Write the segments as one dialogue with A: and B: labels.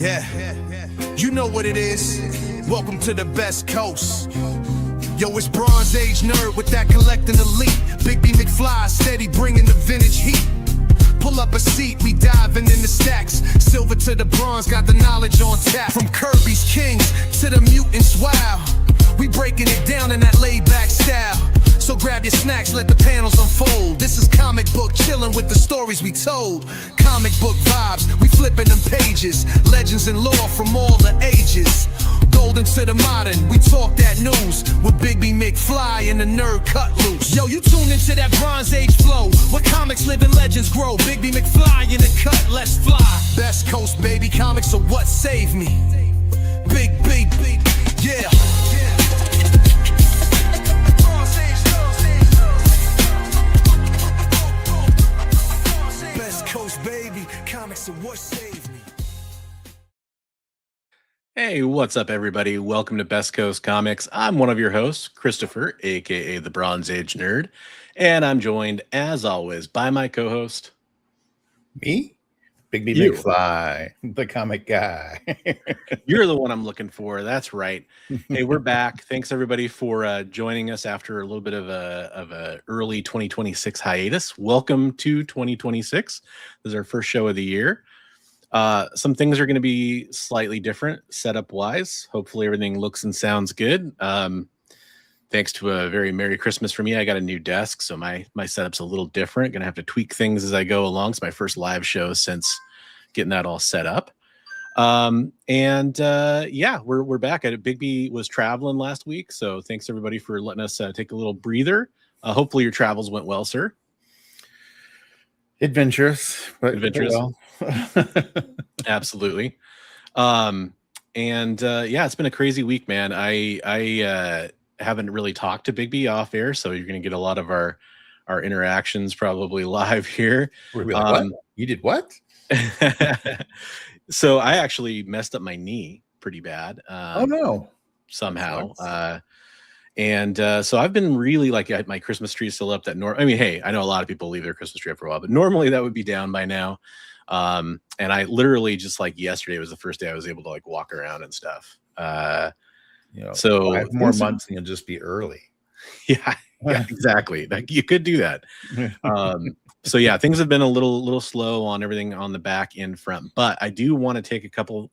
A: Yeah, you know what it is. Welcome to the best coast. Yo, it's Bronze Age nerd with that collecting elite. Big B McFly, steady bringing the vintage heat. Pull up a seat, we diving in the stacks. Silver to the bronze, got the knowledge on tap. From Kirby's Kings to the mutants, wow. We breaking it down in that laid-back style. So grab your snacks, let the panels unfold. This is comic book chilling with the stories we told. Comic book vibes, we flipping them pages. Legends and lore from all the ages. Golden to the modern, we talk that news. With Big B McFly and the nerd cut loose. Yo, you tune into that Bronze Age flow, where comics live and legends grow. Big B McFly in the cut, let's fly. Best coast, baby, comics are what saved me. Big B, yeah. Baby, comics are what saved me.
B: Hey, what's up, everybody? Welcome to Best Coast Comics. I'm one of your hosts, Christopher, aka the Bronze Age Nerd, and I'm joined, as always, by my co-host,
C: me, Big B McFly, the comic guy.
B: You're the one I'm looking for. That's right. Hey, we're back. Thanks everybody for joining us after a little bit of a early 2026 hiatus. Welcome to 2026. This is our first show of the year. Some things are going to be slightly different setup wise. Hopefully everything looks and sounds good. Thanks to a very Merry Christmas for me, I got a new desk, so my setup's a little different. Gonna have to tweak things as I go along. It's my first live show since getting that all set up. Yeah, we're back at it. Big B was traveling last week, so thanks everybody for letting us take a little breather. Hopefully your travels went well, sir.
C: Adventurous, but
B: adventurous.
C: Well.
B: Absolutely. Yeah, it's been a crazy week, man. I haven't really talked to Big B off air, so you're going to get a lot of our interactions probably live here.
C: We're like, what? You did what?
B: So I actually messed up my knee pretty bad.
C: Oh no!
B: Somehow. So I've been really like my Christmas tree is still up. I mean, hey, I know a lot of people leave their Christmas tree up for a while, but normally that would be down by now. And I literally just like yesterday was the first day I was able to like walk around and stuff. So
C: 5 more months and you'll just be early.
B: Yeah, exactly. Like you could do that. So yeah, things have been a little slow on everything on the back in front, but I do want to take a couple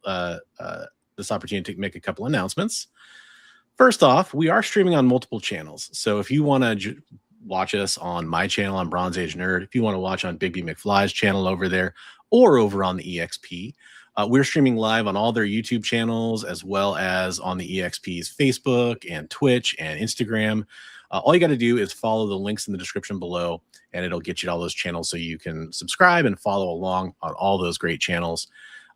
B: this opportunity to make a couple announcements. First off, we are streaming on multiple channels. So if you want to watch us on my channel on Bronze Age Nerd, if you want to watch on Big B McFly's channel over there or over on the EXP, we're streaming live on all their YouTube channels as well as on the EXP's Facebook and Twitch and Instagram. All you got to do is follow the links in the description below, and it'll get you to all those channels so you can subscribe and follow along on all those great channels.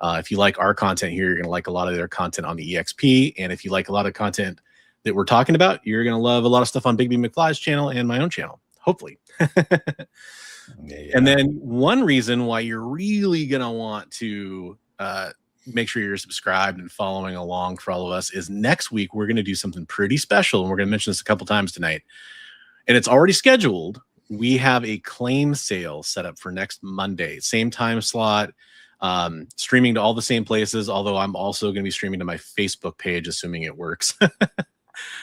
B: If you like our content here, you're going to like a lot of their content on the EXP. And if you like a lot of content that we're talking about, you're going to love a lot of stuff on Big B McFly's channel and my own channel, hopefully. Yeah. And then one reason why you're really going to want to make sure you're subscribed and following along for all of us is next week we're going to do something pretty special, and we're going to mention this a couple times tonight, and it's already scheduled. We have a claim sale set up for next Monday, same time slot, streaming to all the same places, although I'm also going to be streaming to my Facebook page, assuming it works,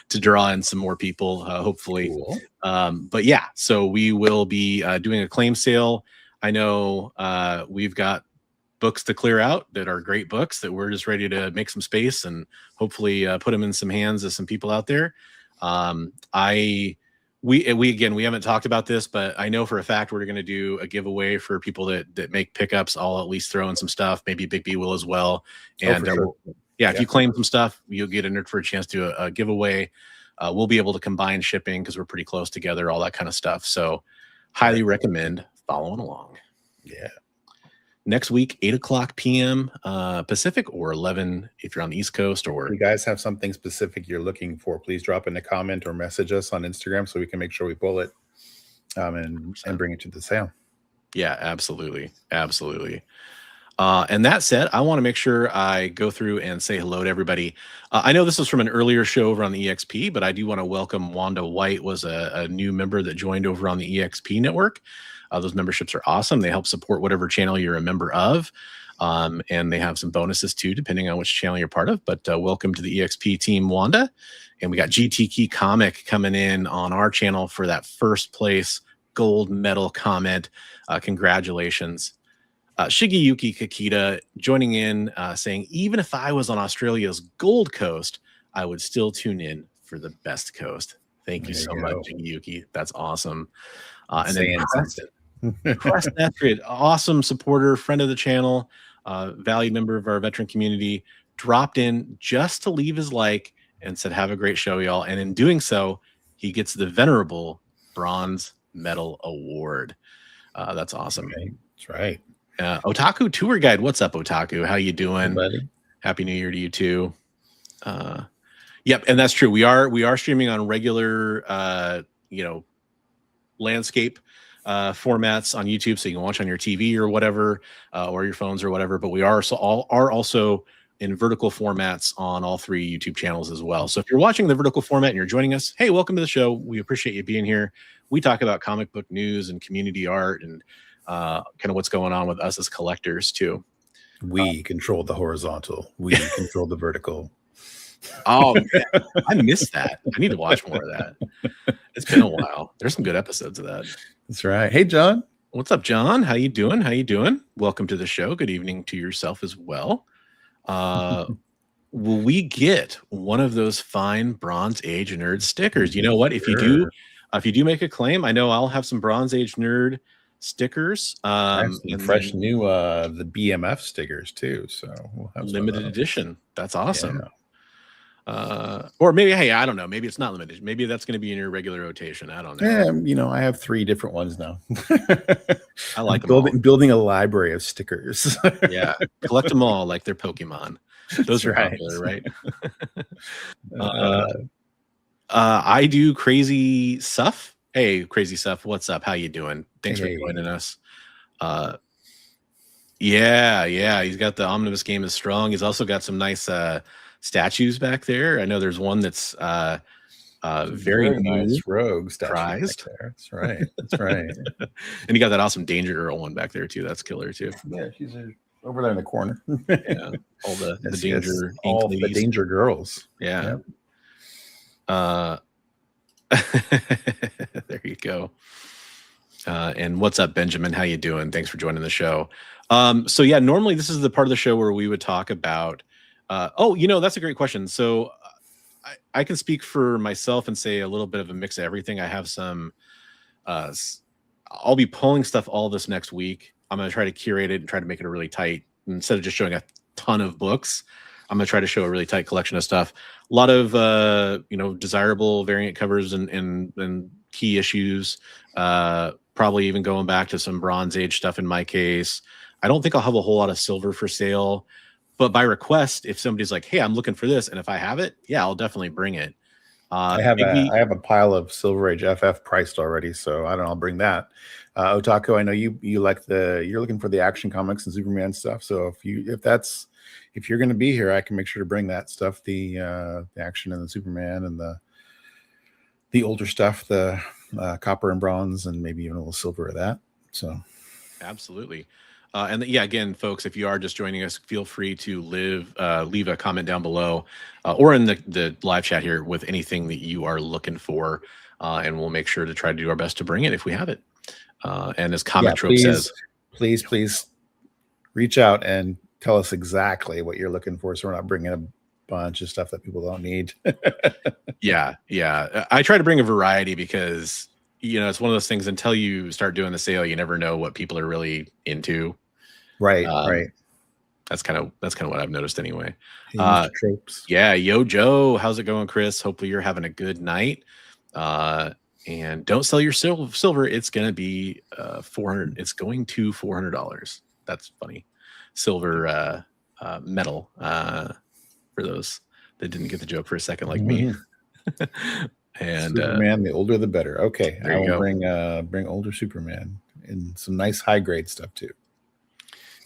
B: to draw in some more people, hopefully. Cool. But yeah, so we will be doing a claim sale. I know we've got books to clear out that are great books that we're just ready to make some space and hopefully put them in some hands of some people out there. We haven't talked about this, but I know for a fact we're going to do a giveaway for people that make pickups. I'll at least throw in some stuff. Maybe Big B will as well. And
C: sure.
B: If you claim some stuff, you'll get entered for a chance to do a giveaway. We'll be able to combine shipping because we're pretty close together, all that kind of stuff. So highly recommend following along.
C: Yeah.
B: Next week, 8:00 p.m. Pacific, or 11 if you're on the East Coast. Or
C: if you guys have something specific you're looking for, please drop in a comment or message us on Instagram so we can make sure we pull it and bring it to the sale.
B: Yeah, absolutely. And that said, I want to make sure I go through and say hello to everybody. I know this was from an earlier show over on the EXP, but I do want to welcome Wanda White, was a new member that joined over on the EXP network. Those memberships are awesome. They help support whatever channel you're a member of. And they have some bonuses too, depending on which channel you're part of. But welcome to the EXP team, Wanda. And we got GTK Comic coming in on our channel for that first place gold medal comment. Congratulations. Shigeyuki Kakita joining in, saying, even if I was on Australia's Gold Coast, I would still tune in for the best coast. Thank you so much, Shigeyuki. That's awesome. And then Preston Etheridge, awesome supporter, friend of the channel, valued member of our veteran community, dropped in just to leave his like and said, have a great show, y'all. And in doing so, he gets the venerable Bronze Medal Award. That's awesome.
C: Okay. That's right.
B: Otaku Tour Guide. What's up, Otaku? How you doing?
C: Hey, buddy.
B: Happy New Year to you too. Yep, and that's true. We are streaming on regular landscape formats on YouTube, so you can watch on your TV or whatever, or your phones or whatever. But we are also in vertical formats on all 3 YouTube channels as well. So if you're watching the vertical format and you're joining us, hey, welcome to the show. We appreciate you being here. We talk about comic book news and community art and kind of what's going on with us as collectors too.
C: We control the horizontal. We control the vertical.
B: Oh, man, I missed that. I need to watch more of that. It's been a while. There's some good episodes of that.
C: That's right. Hey, John.
B: What's up, John? How you doing? How you doing? Welcome to the show. Good evening to yourself as well. Will we get one of those fine Bronze Age Nerd stickers? You know what? If you do make a claim, I know I'll have some Bronze Age Nerd stickers.
C: Fresh new the BMF stickers too. So we'll have
B: limited edition. That's awesome. Yeah. Or maybe, hey, I don't know. Maybe it's not limited. Maybe that's going to be in your regular rotation. I don't know.
C: Yeah, I have 3 different ones now.
B: I like
C: building a library of stickers.
B: Yeah, collect them all like they're Pokemon. Those are popular, right? I do Crazy Stuff. Hey, Crazy Stuff, what's up? How you doing? Thanks for joining us. Yeah, he's got the Omnibus Game is Strong. He's also got some nice statues back there. I know there's one that's very
C: nice rogue
B: prized.
C: That's right. That's right.
B: And you got that awesome Danger Girl one back there too. That's killer too.
C: Yeah, she's over there in the corner.
B: Yeah, all the Danger,
C: all the Danger Girls.
B: Yeah. There you go. And what's up, Benjamin? How you doing? Thanks for joining the show. So yeah, normally this is the part of the show where we would talk about that's a great question. So I can speak for myself and say a little bit of a mix of everything. I have some I'll be pulling stuff all this next week. I'm going to try to curate it and try to make it a really tight, instead of just showing a ton of books, I'm going to try to show a really tight collection of stuff. A lot of desirable variant covers and key issues, probably even going back to some Bronze Age stuff in my case. I don't think I'll have a whole lot of silver for sale, but by request, if somebody's like, hey, I'm looking for this, and if I have it, yeah, I'll definitely bring it.
C: I have a pile of Silver Age FF priced already, so I don't know, I'll bring that. Otaku, I know you like you're looking for the Action Comics and Superman stuff. So if you're going to be here, I can make sure to bring that stuff, the Action and the Superman and the older stuff, the copper and bronze, and maybe even a little silver of that. So
B: absolutely. Again, folks, if you are just joining us, feel free to leave a comment down below or in the live chat here with anything that you are looking for, and we'll make sure to try to do our best to bring it if we have it. And as Comic Trope says,
C: please reach out and tell us exactly what you're looking for, so we're not bringing a bunch of stuff that people don't need.
B: Yeah. I try to bring a variety because it's one of those things, until you start doing the sale, you never know what people are really into.
C: Right.
B: That's kind of what I've noticed anyway.
C: Tropes.
B: Yeah. Yo, Joe, how's it going, Chris? Hopefully you're having a good night. And don't sell your silver. It's going to be $400. It's going to $400. That's funny. Silver metal for those that didn't get the joke for a second, like me. And
C: Superman, the older the better. Okay, I will bring older Superman and some nice high grade stuff too.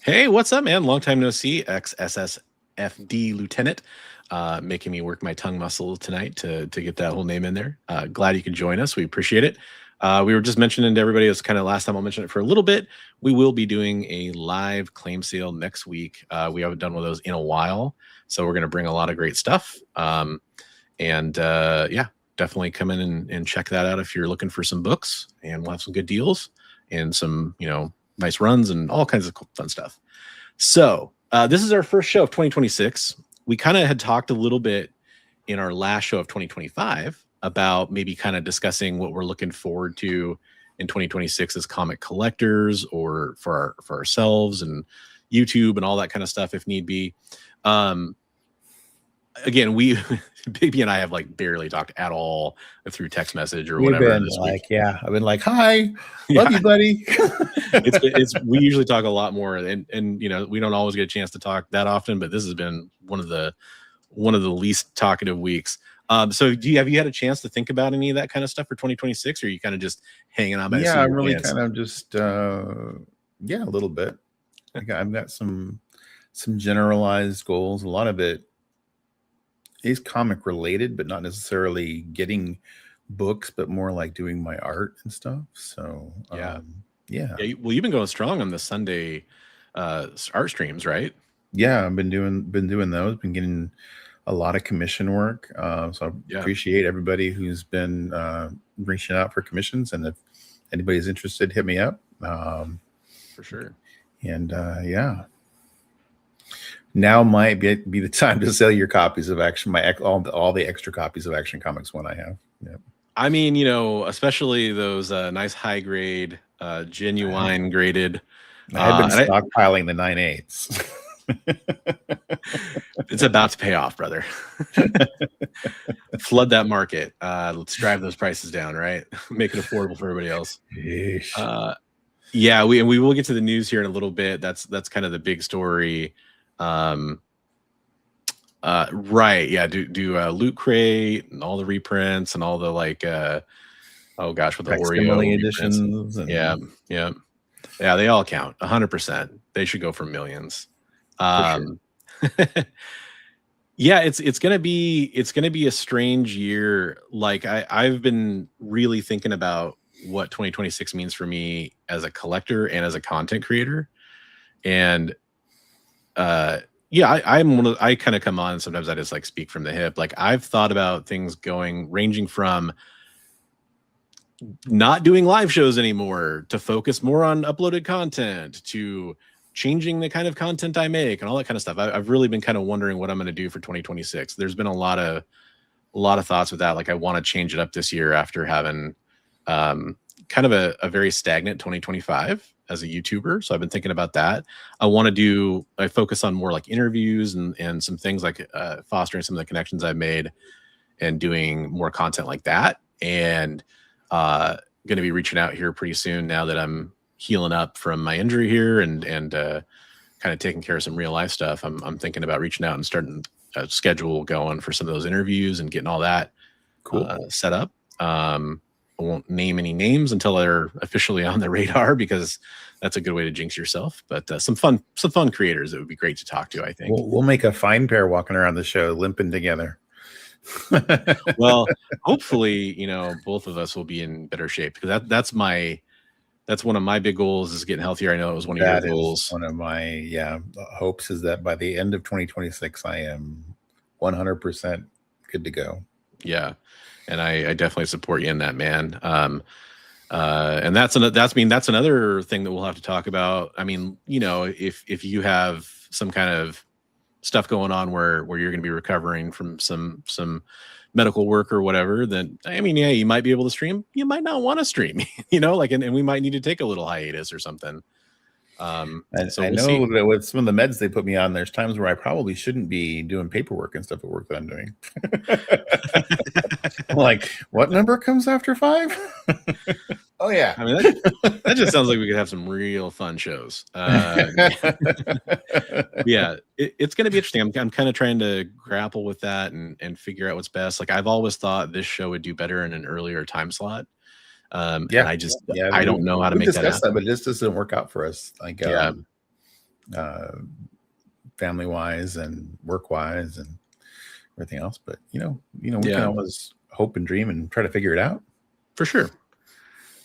B: Hey, what's up, man? Long time no see. XSSFD Lieutenant, making me work my tongue muscle tonight to get that whole name in there. Glad you could join us. We appreciate it. We were just mentioning to everybody, it's kind of last time I'll mention it for a little bit. We will be doing a live claim sale next week. We haven't done one of those in a while, so we're going to bring a lot of great stuff. Yeah, definitely come in and check that out if you're looking for some books, and we'll have some good deals and some, nice runs and all kinds of fun stuff. So this is our first show of 2026. We kind of had talked a little bit in our last show of 2025 about maybe kind of discussing what we're looking forward to in 2026 as comic collectors, or for ourselves and YouTube and all that kind of stuff if need be. Again, Big B and I have like barely talked at all through text message or whatever this week.
C: Yeah, I've been like, hi, love you, buddy.
B: We usually talk a lot more, and we don't always get a chance to talk that often, but this has been one of the least talkative weeks. So have you had a chance to think about any of that kind of stuff for 2026, or are you kind of just hanging on by the seat?
C: Yeah, I'm really kind of just a little bit. I've got some generalized goals. A lot of it is comic related, but not necessarily getting books, but more like doing my art and stuff. So
B: yeah. Well, you've been going strong on the Sunday art streams, right?
C: Yeah, I've been doing those. Been getting a lot of commission work. So I appreciate everybody who's been reaching out for commissions, and if anybody's interested, hit me up.
B: For sure.
C: And now might be the time to sell your copies of all the extra copies of Action Comics when I have. Yeah.
B: I mean, especially those nice high grade, genuine graded.
C: I've been stockpiling the 9/8.
B: It's about to pay off, brother. Flood that market. Let's drive those prices down, right? Make it affordable for everybody else. Yeah, we will get to the news here in a little bit. That's kind of the big story. Right. Yeah. Do Loot Crate and all the reprints and all the with the Oreo
C: editions.
B: Yeah. They all count 100%. They should go for millions. Sure. Yeah, it's gonna be a strange year. Like I've been really thinking about what 2026 means for me as a collector and as a content creator. And I kind of come on, sometimes I just like speak from the hip. Like I've thought about things ranging from not doing live shows anymore to focus more on uploaded content, to changing the kind of content I make and all that kind of stuff. I've really been kind of wondering what I'm going to do for 2026. There's been a lot of thoughts with that. Like I want to change it up this year after having kind of a very stagnant 2025 as a YouTuber. So I've been thinking about that. I focus on more like interviews and some things like fostering some of the connections I've made and doing more content like that. And going to be reaching out here pretty soon now that I'm healing up from my injury here and kind of taking care of some real life stuff. I'm thinking about reaching out and starting a schedule going for some of those interviews and getting all that set up. I won't name any names until they're officially on the radar, because that's a good way to jinx yourself. But some fun creators that would be great to talk to, I think.
C: We'll make a fine pair walking around the show, limping together.
B: Well, hopefully, both of us will be in better shape, because that's one of my big goals, is getting healthier. I know it was one of your goals.
C: One of my hopes is that by the end of 2026, I am 100% good to go.
B: Yeah. And I definitely support you in that, man. And that's another thing that we'll have to talk about. I mean, if you have some kind of stuff going on where you're going to be recovering from some medical work or whatever, then you might be able to stream. You might not want to stream, and we might need to take a little hiatus or something.
C: And so I know that with some of the meds they put me on, there's times where I probably shouldn't be doing paperwork and stuff at work that I'm doing. Like, what number comes after 5? Oh yeah.
B: I mean, that just sounds like we could have some real fun shows. Yeah, it's going to be interesting. I'm kind of trying to grapple with that and figure out what's best. Like I've always thought this show would do better in an earlier time slot. And I don't know how to make that happen.
C: But it just doesn't work out for us. Like, family wise and work wise and everything else. But we can always hope and dream and try to figure it out.
B: For sure.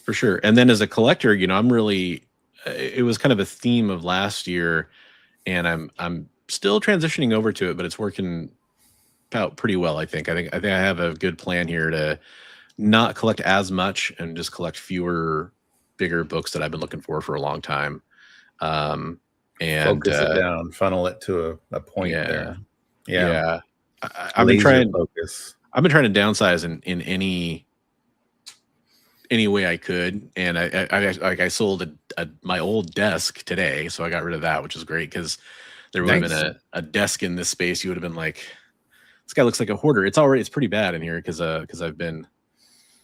B: For sure. And then as a collector, you know, I'm really, it was kind of a theme of last year, and I'm still transitioning over to it, but it's working out pretty well. I think I have a good plan here to not collect as much and just collect fewer, bigger books that I've been looking for a long time. And
C: focus it down, funnel it to a point there.
B: Yeah. I've been trying
C: focus.
B: I've been trying to downsize in any way I could, and I sold my old desk today, so I got rid of that, which is great because there would have been a desk in this space. You would have been like, this guy looks like a hoarder. It's pretty bad in here because I've been.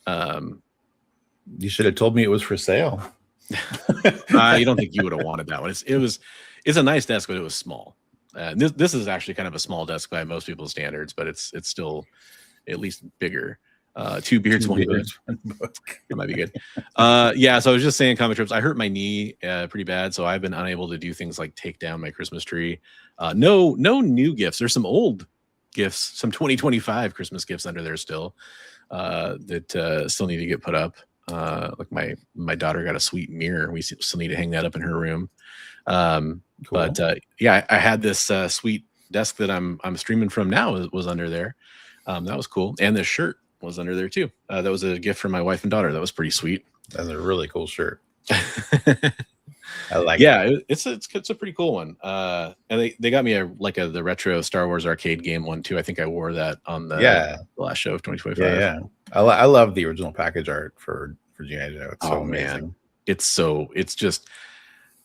C: You should have told me it was for sale.
B: You don't think you would have wanted that one? It's a nice desk, but it was small. This is actually kind of a small desk by most people's standards, but it's still at least bigger. Two beards, one book. That might be good. Yeah, so I was just saying, comic trips, I hurt my knee pretty bad, so I've been unable to do things like take down my Christmas tree. No new gifts. There's some old gifts, some 2025 Christmas gifts under there still that still need to get put up. Like my daughter got a sweet mirror. We still need to hang that up in her room. Cool. But yeah, I had this sweet desk that I'm streaming from now was under there. That was cool, and this shirt was under there too. That was a gift from my wife and daughter. That was pretty sweet.
C: That's a really cool shirt. I like.
B: Yeah, it's a pretty cool one. And they got me the retro Star Wars arcade game one too. I think I wore that on the last show of 2025.
C: Yeah. I love the original package art for G.I. Joe. It's so amazing.
B: Man.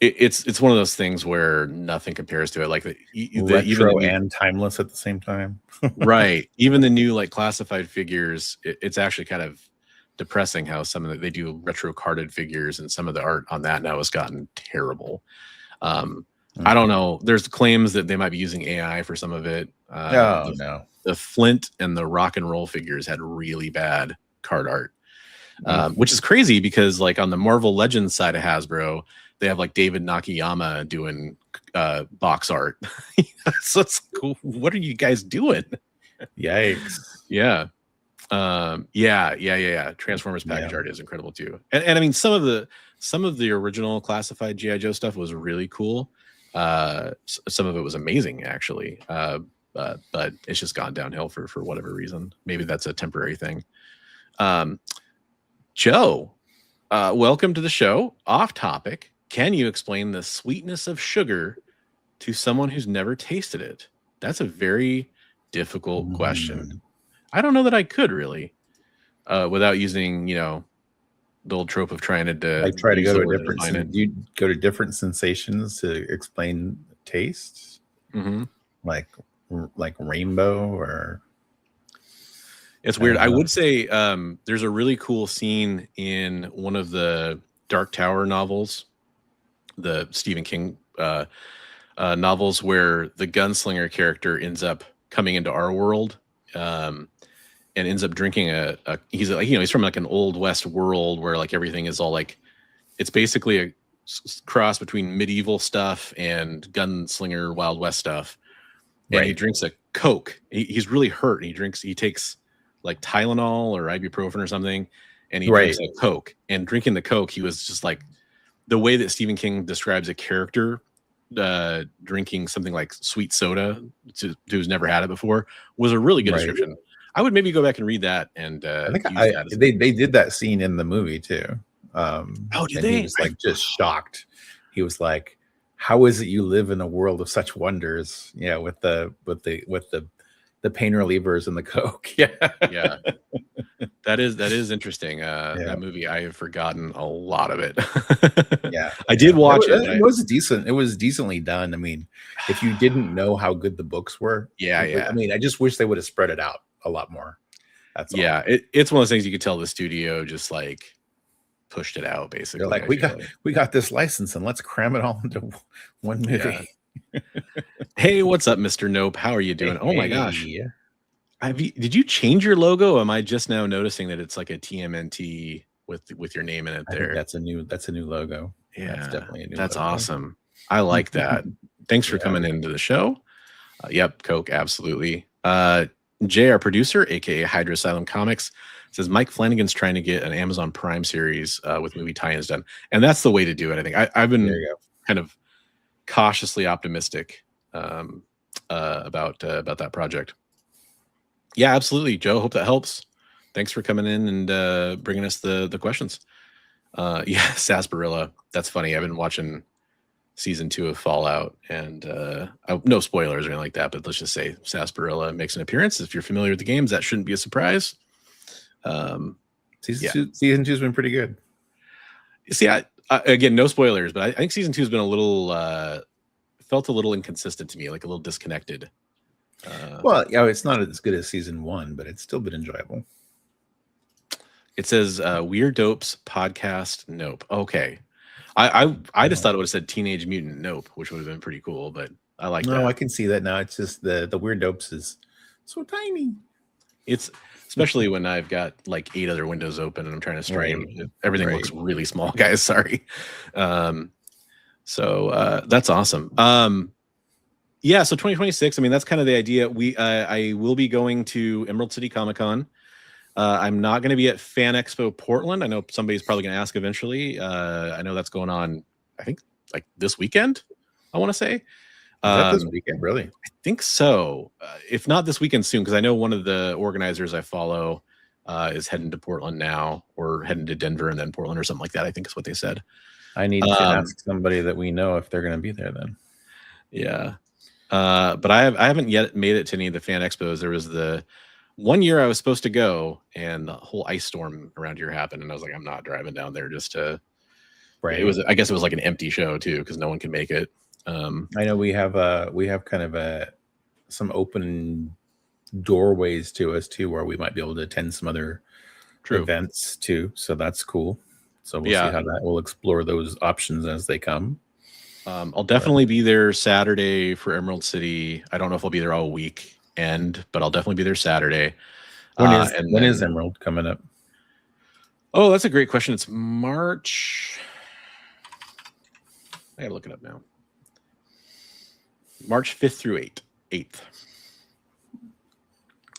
B: It's one of those things where nothing compares to it. Like
C: retro and timeless at the same time.
B: Right. Even the new like classified figures, it's actually kind of depressing how they do retro carded figures, and some of the art on that now has gotten terrible. I don't know. There's claims that they might be using AI for some of it.
C: No.
B: The Flint and the rock and roll figures had really bad card art, which is crazy because like on the Marvel Legends side of Hasbro, they have like David Nakayama doing box art. So it's cool. What are you guys doing?
C: Yikes.
B: Yeah. Transformers package art is incredible too. And I mean, some of the original classified G.I. Joe stuff was really cool. Some of it was amazing actually. But it's just gone downhill for whatever reason. Maybe that's a temporary thing. Joe, welcome to the show. Off topic. Can you explain the sweetness of sugar to someone who's never tasted it? That's a very difficult question. I don't know that I could really, without using, the old trope of trying to.
C: I try to go to different. Do you go to different sensations to explain tastes? Mm-hmm. Like rainbow or.
B: It's weird. I would say there's a really cool scene in one of the Dark Tower novels, the Stephen King novels, where the gunslinger character ends up coming into our world and ends up drinking he's from like an old West world where like everything is all like, it's basically a cross between medieval stuff and gunslinger Wild West stuff. And he drinks a Coke. He's really hurt. He takes like Tylenol or ibuprofen or something, and he drinks a Coke. And drinking the Coke, he was just like, the way that Stephen King describes a character drinking something like sweet soda to who's never had it before was a really good description. I would maybe go back and read that. And
C: I think they did that scene in the movie too.
B: Did they?
C: He was like just shocked. He was like, "How is it you live in a world of such wonders?" Yeah, with the pain relievers and the Coke.
B: Yeah. That is interesting. That movie, I have forgotten a lot of it.
C: I
B: did watch it.
C: It was decent. It was decently done. I mean, if you didn't know how good the books were, I mean, I just wish they would have spread it out a lot more. That's all.
B: It's one of those things you could tell the studio just like pushed it out basically.
C: They're like, we got this license and let's cram it all into one movie.
B: Hey, what's up, Mr. Nope? How are you doing? Oh my gosh. Did you change your logo? Am I just now noticing that it's like a TMNT with your name in it there?
C: That's a new logo.
B: Yeah,
C: that's definitely a new
B: That's
C: logo.
B: Awesome. I like that. Thanks for coming into the show. Yep, Coke, absolutely. Jay, our producer, aka Hydra Asylum Comics, says Mike Flanagan's trying to get an Amazon Prime series with movie tie-ins done, and that's the way to do it. I think I've been kind of cautiously optimistic about that project. Yeah, absolutely, Joe. Hope that helps. Thanks for coming in and bringing us the questions. Yeah, Sarsaparilla. That's funny. I've been watching season 2 of Fallout, and no spoilers or anything like that, but let's just say Sarsaparilla makes an appearance. If you're familiar with the games, that shouldn't be a surprise.
C: Season 2 has been pretty good.
B: See, again, no spoilers, but I think season 2 has been a little felt a little inconsistent to me, like a little disconnected.
C: Well, yeah, it's not as good as season 1, but it's still been enjoyable.
B: It says Weird Dopes podcast. Nope. Okay. I just thought it would have said Teenage Mutant Nope, which would have been pretty cool, but I like that.
C: No, I can see that now. It's just the Weird Dopes is so tiny.
B: It's especially when I've got like 8 other windows open and I'm trying to stream. Right. Everything looks really small, guys. Sorry. So that's awesome. Yeah, so 2026. I mean, that's kind of the idea. I will be going to Emerald City Comic Con. I'm not going to be at Fan Expo Portland. I know somebody's probably going to ask eventually. I know that's going on, I think, like this weekend, I want to say. Is
C: that this weekend, really?
B: I think so. If not this weekend, soon, because I know one of the organizers I follow is heading to Portland now, or heading to Denver and then Portland or something like that, I think is what they said.
C: I need to ask somebody that we know if they're going to be there then.
B: Yeah. But I haven't yet made it to any of the fan expos. There was the one year I was supposed to go, and the whole ice storm around here happened, and I was like, I'm not driving down there just to. Right. I guess it was like an empty show too, because no one can make it.
C: I know we have kind of some open doorways to us too, where we might be able to attend some other events too. So that's cool. So we'll see how that. We'll explore those options as they come.
B: I'll definitely be there Saturday for Emerald City. I don't know if I'll be there all weekend, but I'll definitely be there Saturday.
C: When is Emerald coming up?
B: Oh, that's a great question. It's March. I gotta look it up now. March 5th through 8th.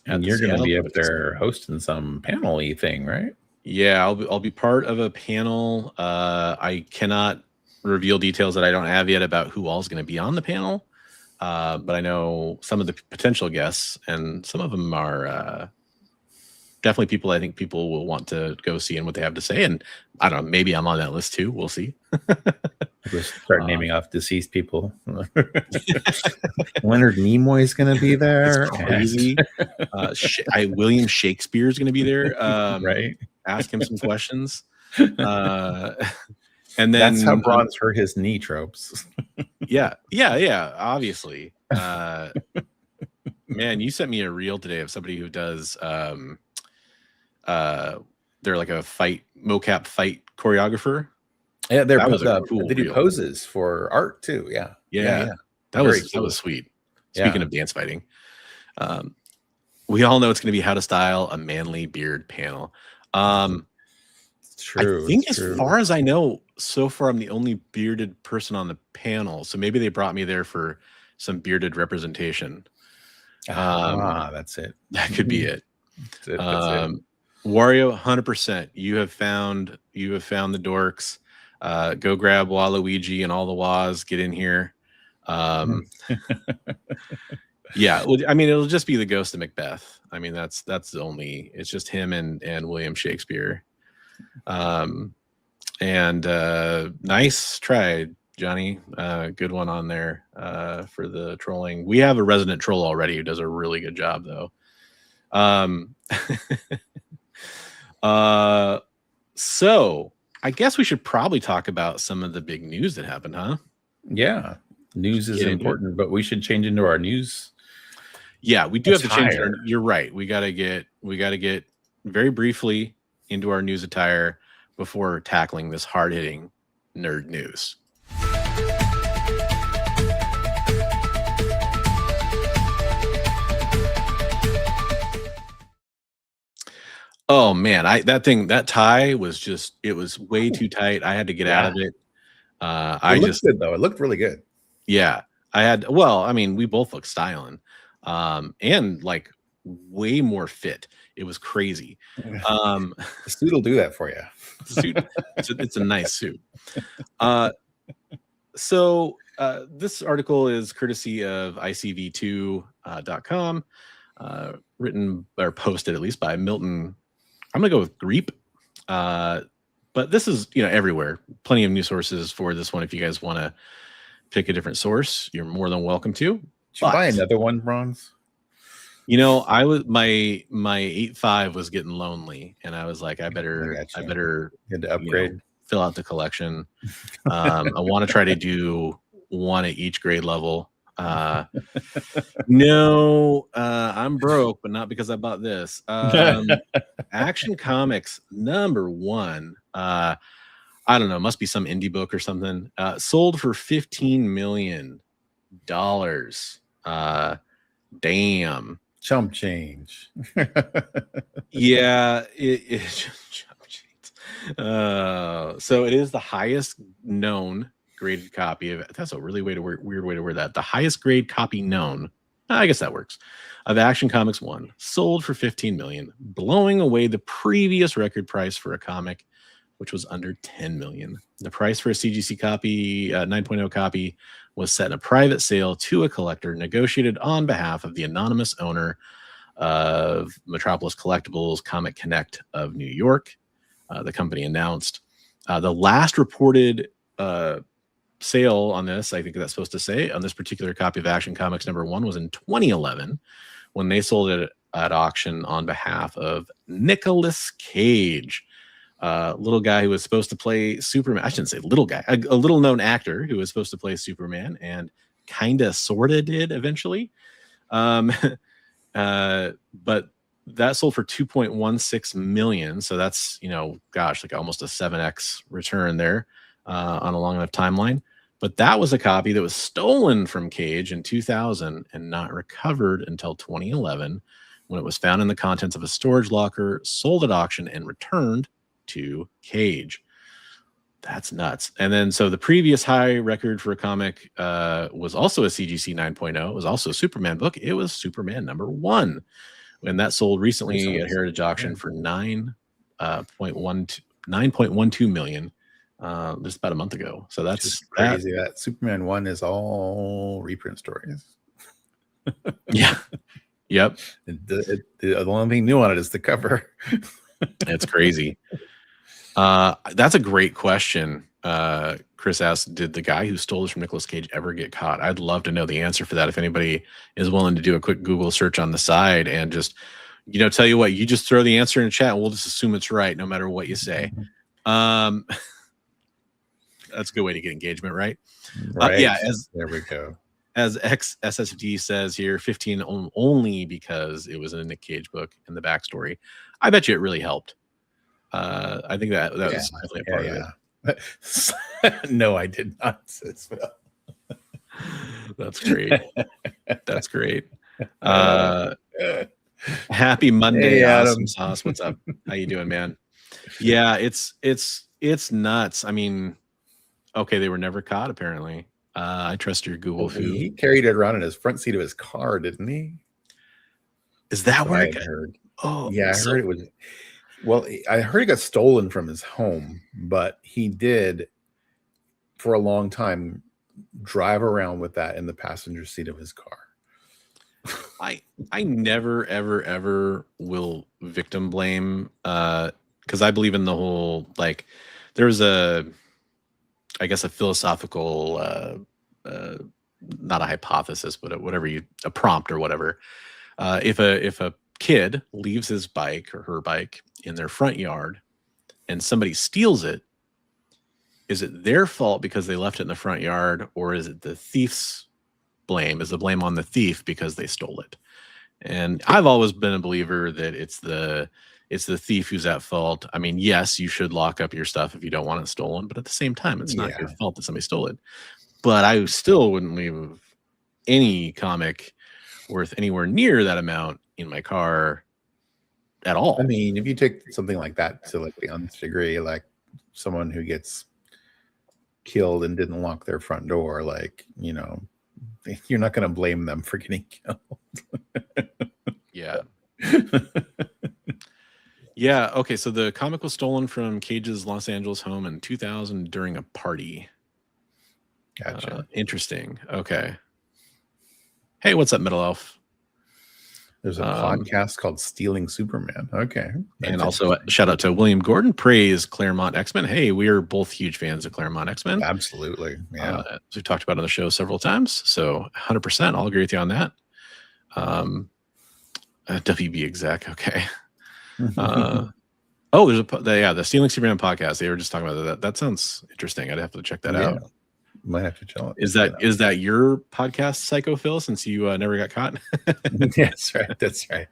C: And you're going to be up there hosting some panel-y thing, right?
B: Yeah, I'll be part of a panel. I cannot reveal details that I don't have yet about who all is going to be on the panel, but I know some of the potential guests, and some of them are definitely people I think people will want to go see and what they have to say. And I don't know, maybe I'm on that list too. We'll see.
C: Just start naming off deceased people. Leonard Nimoy is going to be there.
B: It's crazy. William Shakespeare is going to be there.
C: Right.
B: Ask him some questions. And then
C: that's how Braun's hurt his knee tropes.
B: Yeah. Obviously. Man, you sent me a reel today of somebody who does they're like a mocap fight choreographer.
C: Yeah, they're cool. They do poses for art too. Yeah.
B: That was sweet. Speaking of dance fighting, we all know it's going to be how to style a manly beard panel.
C: True.
B: I think as far as I know, so far I'm the only bearded person on the panel. So maybe they brought me there for some bearded representation.
C: That's it.
B: That could be it.
C: That's it.
B: Wario, 100%. You have found the dorks. Go grab Waluigi and all the Waz. Get in here. Yeah, well, I mean, it'll just be the ghost of Macbeth. I mean, that's the only. It's just him and William Shakespeare. Nice try, Johnny. Good one on there for the trolling. We have a resident troll already who does a really good job, though. So I guess we should probably talk about some of the big news that happened, huh?
C: Yeah, news is important, but we should change into our news.
B: Yeah, we do have to change. You're right. We gotta get very briefly into our news attire before tackling this hard-hitting nerd news. Oh man, that tie was just, it was way too tight. I had to get out of it.
C: It looked good though. It looked really good.
B: Yeah. I mean, we both look styling. And like way more fit. It was crazy.
C: The suit will do that for you.
B: It's a nice suit. So this article is courtesy of icv2.com, written or posted at least by Milton. I'm gonna go with Greep. But this is, everywhere. Plenty of news sources for this one. If you guys want to pick a different source, you're more than welcome to.
C: Did you buy another one, Bronze?
B: I was my 8.5 was getting lonely, and I was like, I better
C: Get to upgrade,
B: fill out the collection. I want to try to do one at each grade level. No, I'm broke, but not because I bought this. Action Comics #1. I don't know, must be some indie book or something. Sold for $15 million. Damn.
C: Chump change.
B: Yeah, it chump change. So it is the highest known graded copy of it. That's a really weird way to word that. The highest grade copy known, I guess that works, of Action Comics 1, sold for $15 million, blowing away the previous record price for a comic, which was under $10 million. The price for a CGC copy, 9.0 copy, was set in a private sale to a collector, negotiated on behalf of the anonymous owner of Metropolis Collectibles Comic Connect of New York. The company announced the last reported sale on this, I think that's supposed to say, on this particular copy of Action Comics #1 was in 2011, when they sold it at auction on behalf of Nicolas Cage, little guy who was supposed to play Superman. I shouldn't say little guy, a little known actor who was supposed to play Superman and kind of sort of did eventually. But that sold for $2.16 million. So that's, like almost a 7x return there on a long enough timeline. But that was a copy that was stolen from Cage in 2000 and not recovered until 2011, when it was found in the contents of a storage locker, sold at auction, and returned to Cage. That's nuts. And then, so the previous high record for a comic was also a CGC 9.0. It was also a Superman book. It was Superman #1. And that sold recently at Heritage Auction for $9.12 million. Just about a month ago. So that's
C: just crazy. That Superman 1 is all reprint stories.
B: Yeah. Yep.
C: The only thing new on it is the cover.
B: It's crazy. That's a great question. Chris asked, did the guy who stole this from Nicolas Cage ever get caught? I'd love to know the answer for that. If anybody is willing to do a quick Google search on the side and just, tell you what, you just throw the answer in the chat and we'll just assume it's right no matter what you say. That's a good way to get engagement, right?
C: Right.
B: Yeah.
C: There we go.
B: As XSSD says here, 15 only because it was in a Nick Cage book in the backstory. I bet you it really helped. I think that was definitely a part of
C: it. No, I did not.
B: That's great. That's great. Happy Monday,
C: hey,
B: Awesome Sauce. What's up? How you doing, man? Yeah, it's nuts. I mean, okay, they were never caught, apparently. I trust your Google food.
C: He carried it around in his front seat of his car, didn't he?
B: Is that where
C: I heard? Oh, yeah, I heard it was. Well, I heard it got stolen from his home, but he did, for a long time, drive around with that in the passenger seat of his car.
B: I never, ever will victim blame, because I believe in the whole, like, there's I guess a philosophical, not a hypothesis, but a prompt or whatever. If a kid leaves his bike or her bike in their front yard and somebody steals it, is it their fault because they left it in the front yard, or is it the thief's blame? Is the blame on the thief because they stole it? And I've always been a believer that it's the thief who's at fault. I mean, yes, you should lock up your stuff if you don't want it stolen, but at the same time, it's not your fault that somebody stole it. But I still wouldn't leave any comic worth anywhere near that amount in my car at all.
C: I mean, if you take something like that to like the nth degree, like someone who gets killed and didn't lock their front door, like, you're not going to blame them for getting killed.
B: Yeah. Yeah. Okay. So the comic was stolen from Cage's Los Angeles home in 2000 during a party.
C: Gotcha.
B: Interesting. Okay. Hey, what's up, Middle Elf?
C: There's a podcast called Stealing Superman. Okay.
B: And also shout out to William Gordon, praise Claremont X-Men. Hey, we are both huge fans of Claremont X-Men.
C: Absolutely. Yeah.
B: As we talked about on the show several times. So 100%, I'll agree with you on that. WB exec. Okay. Oh, there's the Stealing Superman podcast. They were just talking about that. That sounds interesting. I'd have to check that out.
C: Might have to chill.
B: Is that your podcast, Psycho Phil? Since you never got caught?
C: That's right. That's right.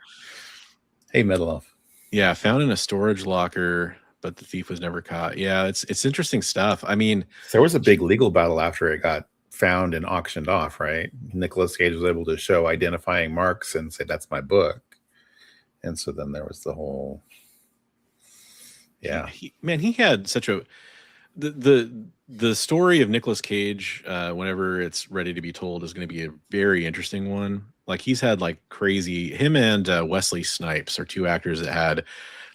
C: Hey, Metal Elf.
B: Yeah, found in a storage locker, but the thief was never caught. Yeah, it's interesting stuff. I mean,
C: there was a big legal battle after it got found and auctioned off, right? Nicolas Cage was able to show identifying marks and say, "That's my book." And so then there was the whole,
B: he had such a the story of Nicolas Cage, whenever it's ready to be told, is going to be a very interesting one. Like, he's had like crazy, him and Wesley Snipes are two actors that had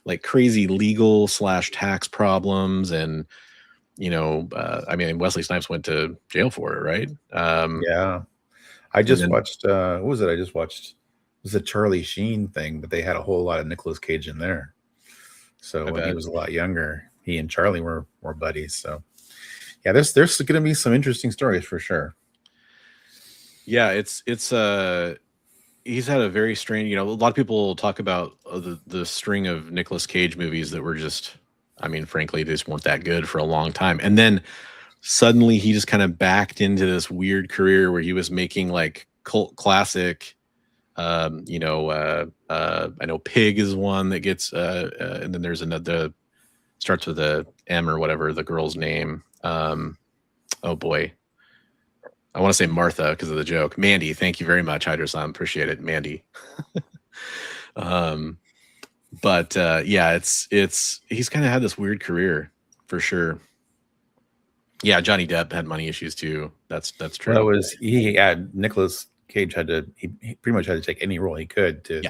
B: like crazy legal / tax problems. And, I mean, Wesley Snipes went to jail for it, right?
C: I just watched, what was it? I just watched, it was a Charlie Sheen thing, but they had a whole lot of Nicolas Cage in there. So when he was a lot younger, he and Charlie were buddies. So yeah, there's going to be some interesting stories for sure.
B: Yeah, it's he's had a very strange, a lot of people talk about the string of Nicolas Cage movies that were just, I mean, frankly, they just weren't that good for a long time. And then suddenly he just kind of backed into this weird career where he was making like cult classic, I know Pig is one that gets, and then there's another, starts with a M or whatever, the girl's name. Oh boy. I want to say Martha because of the joke. Mandy, thank you very much, Hydrosan. Appreciate it, Mandy. But he's kind of had this weird career for sure. Yeah, Johnny Depp had money issues too. That's true.
C: Well, Nicolas Cage he pretty much had to take any role he could to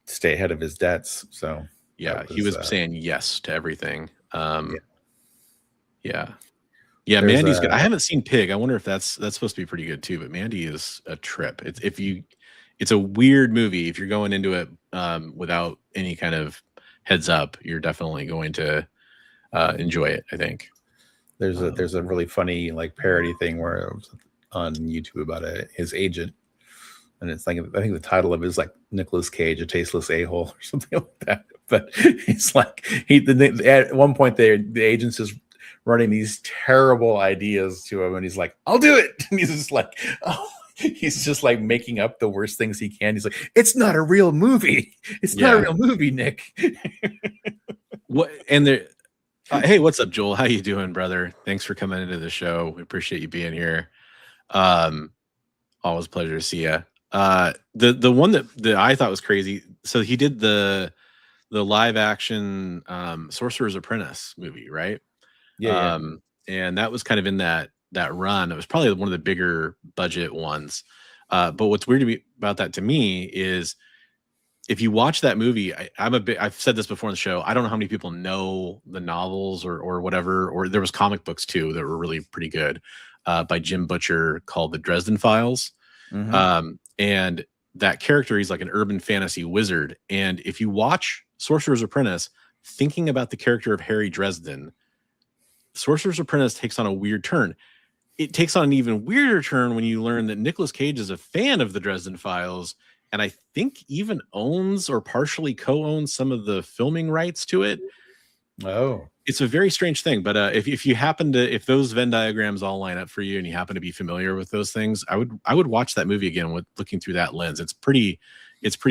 C: stay ahead of his debts. So
B: yeah, he was saying yes to everything. Yeah, Mandy's good. I haven't seen Pig. I wonder if that's supposed to be pretty good too. But Mandy is a trip. It's a weird movie. If you're going into it without any kind of heads up, you're definitely going to enjoy it, I think.
C: There's a really funny like parody thing where it was on YouTube about his agent, and it's like, I think the title of it is like Nicolas Cage, a tasteless a-hole or something like that. But it's like at one point the agent's just running these terrible ideas to him, and he's like, "I'll do it." And he's just like, he's just like making up the worst things he can. He's like, "It's not a real movie. It's not a real movie, Nick."
B: What? And there. Hey, what's up, Joel? How you doing, brother? Thanks for coming into the show. We appreciate you being here. Always a pleasure to see you. The one that I thought was crazy. So he did the live action Sorcerer's Apprentice movie, right?
C: Yeah.
B: And that was kind of in that run. It was probably one of the bigger budget ones. But what's weird about that to me is, if you watch that movie, I've said this before on the show, I don't know how many people know the novels or whatever, or there was comic books too that were really pretty good, by Jim Butcher, called the Dresden Files.
C: Mm-hmm.
B: And that character, he's like an urban fantasy wizard. And if you watch Sorcerer's Apprentice, thinking about the character of Harry Dresden, Sorcerer's Apprentice takes on a weird turn. It takes on an even weirder turn when you learn that Nicolas Cage is a fan of the Dresden Files, and I think even owns or partially co-owns some of the filming rights to it.
C: Oh,
B: it's a very strange thing. But if you happen to, if those Venn diagrams all line up for you and you happen to be familiar with those things, I would watch that movie again with looking through that lens. It's pretty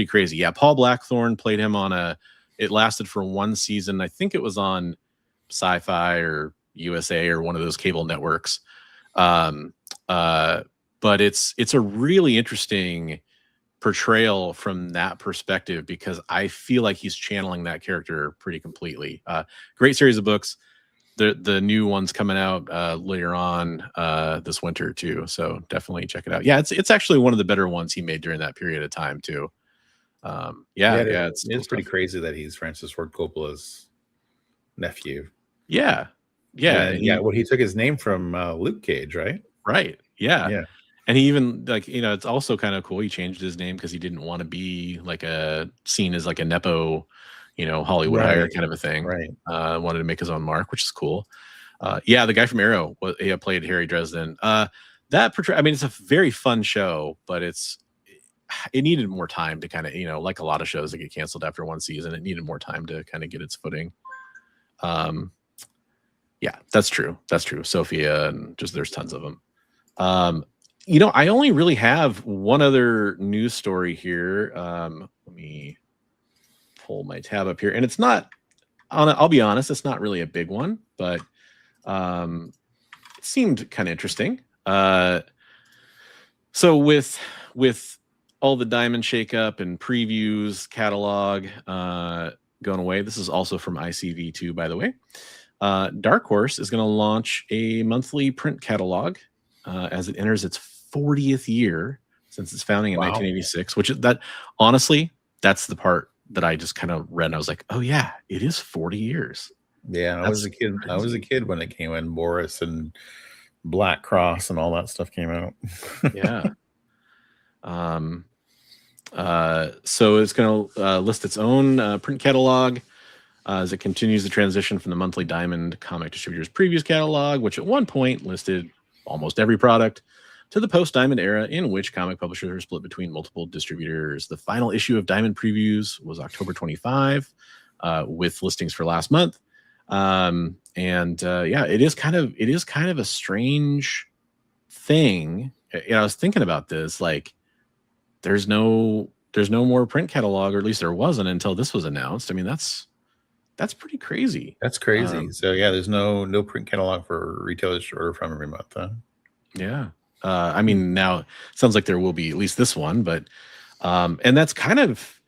B: crazy. Yeah, Paul Blackthorne played him on it lasted for one season. I think it was on Sci-Fi or USA or one of those cable networks. But it's a really interesting portrayal from that perspective, because I feel like he's channeling that character pretty completely. Great series of books. The new one's coming out later on this winter too, so definitely check it out. Yeah, it's actually one of the better ones he made during that period of time too. Yeah,
C: it's
B: cool
C: pretty
B: stuff.
C: crazy that he's Francis Ford Coppola's nephew.
B: Yeah.
C: And well, he took his name from Luke Cage, right?
B: Right. Yeah.
C: Yeah.
B: And he even it's also kind of cool. He changed his name because he didn't want to be seen as like a Nepo, Hollywood hire kind of a thing.
C: Right.
B: Wanted to make his own mark, which is cool. The guy from Arrow played Harry Dresden. It's a very fun show, but it needed more time to kind of, like a lot of shows that get canceled after one season, it needed more time to kind of get its footing. Yeah, that's true. Sophia, and there's tons of them. I only really have one other news story here. Let me pull my tab up here, and it's not I'll be honest, it's not really a big one, but it seemed kind of interesting. So with all the Diamond shakeup and previews catalog going away, this is also from ICV2, by the way. Dark Horse is going to launch a monthly print catalog as it enters its 40th year since its founding in 1986, which is honestly, that's the part that I just kind of read and I was like, oh yeah, it is 40 years.
C: Yeah, I was a kid. Crazy. I was a kid when it came in. Boris and Black Cross and all that stuff came out.
B: Yeah. So it's going to list its own print catalog as it continues the transition from the monthly Diamond comic distributor's previous catalog, which at one point listed almost every product, to the post-Diamond era in which comic publishers are split between multiple distributors. The final issue of Diamond Previews was October 25, with listings for last month. It is kind of a strange thing. I was thinking about this, like there's no more print catalog, or at least there wasn't until this was announced. I mean, that's pretty crazy.
C: That's crazy. So yeah, there's no print catalog for retailers to order from every month. Huh?
B: Yeah. Now it sounds like there will be at least this one, but and that's kind of,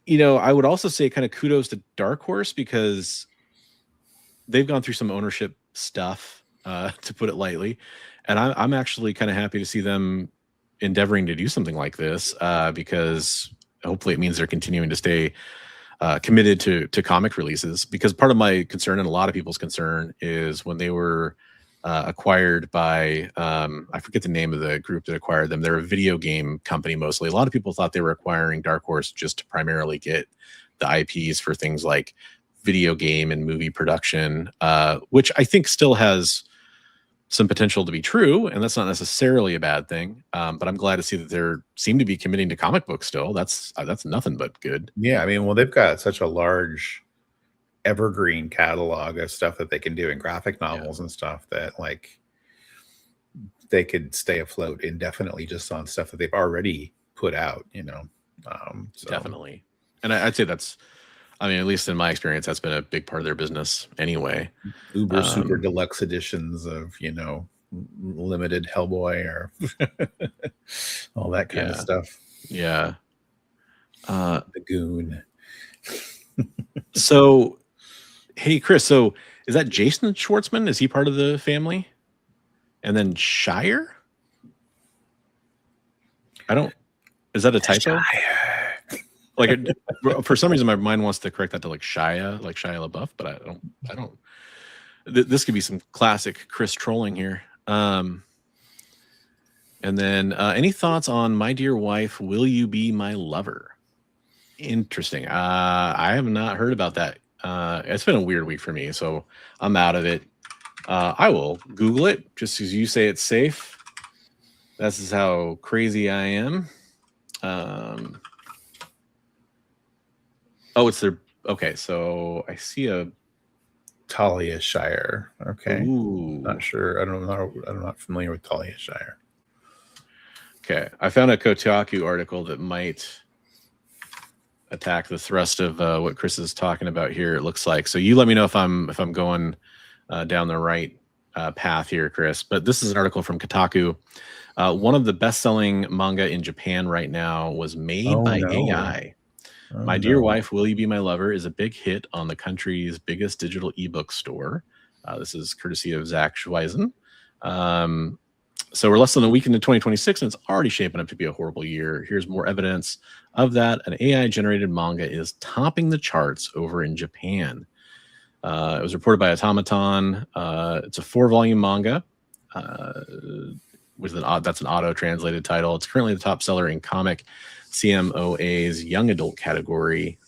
B: I would also say kind of kudos to Dark Horse because they've gone through some ownership stuff, to put it lightly. And I'm actually kind of happy to see them endeavoring to do something like this, because hopefully it means they're continuing to stay committed to comic releases. Because part of my concern and a lot of people's concern is when they were acquired by, I forget the name of the group that acquired them. They're a video game company mostly. A lot of people thought they were acquiring Dark Horse just to primarily get the IPs for things like video game and movie production, which I think still has some potential to be true, and that's not necessarily a bad thing. But I'm glad to see that they seem to be committing to comic books still. That's nothing but good.
C: Yeah, they've got such a large evergreen catalog of stuff that they can do in graphic novels and stuff that like they could stay afloat indefinitely just on stuff that they've already put out.
B: Definitely, and I'd say that's. At least in my experience, that's been a big part of their business anyway.
C: Uber super deluxe editions of, limited Hellboy or all that kind of stuff.
B: Yeah.
C: The Goon.
B: So, hey, Chris, so is that Jason Schwartzman? Is he part of the family? And then Shire? Is that a typo?
C: Shire.
B: Like for some reason, my mind wants to correct that to like Shia LaBeouf, but I don't. This could be some classic Chris trolling here. And then any thoughts on My Dear Wife, Will You Be My Lover? Interesting. I have not heard about that. It's been a weird week for me, so I'm out of it. I will Google it just because you say it's safe. This is how crazy I am. It's their okay. So I see a
C: Talia Shire. Okay,
B: ooh.
C: Not sure. I'm not familiar with Talia Shire.
B: Okay, I found a Kotaku article that might attack the thrust of what Chris is talking about here. It looks like. So you let me know if I'm going down the right path here, Chris. But this is an article from Kotaku. One of the best-selling manga in Japan right now was made by AI. My Dear Wife, Will You Be My Lover is a big hit on the country's biggest digital ebook store. This is courtesy of Zach Schweisen. So we're less than a week into 2026, and it's already shaping up to be a horrible year. Here's more evidence of that. An AI-generated manga is topping the charts over in Japan. It was reported by Automaton. It's a 4-volume manga. That's an auto-translated title. It's currently the top seller in Comic CMOA's young adult category.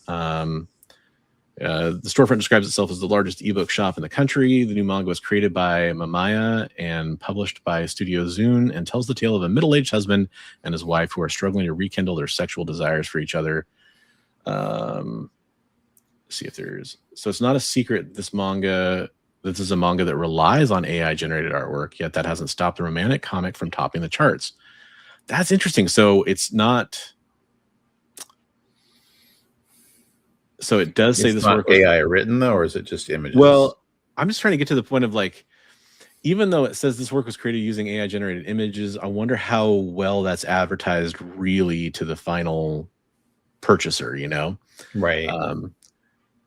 B: The storefront describes itself as the largest ebook shop in the country. The new manga was created by Mamaya and published by Studio Zune, and tells the tale of a middle-aged husband and his wife who are struggling to rekindle their sexual desires for each other. See if there's... So it's not a secret, this is a manga that relies on AI-generated artwork, yet that hasn't stopped the romantic comic from topping the charts. That's interesting. So it's not... So it does say this work
C: AI written though, or is it just images?
B: Well, I'm just trying to get to the point of like, even though it says this work was created using AI generated images, I wonder how well that's advertised really to the final purchaser, you know?
C: Right.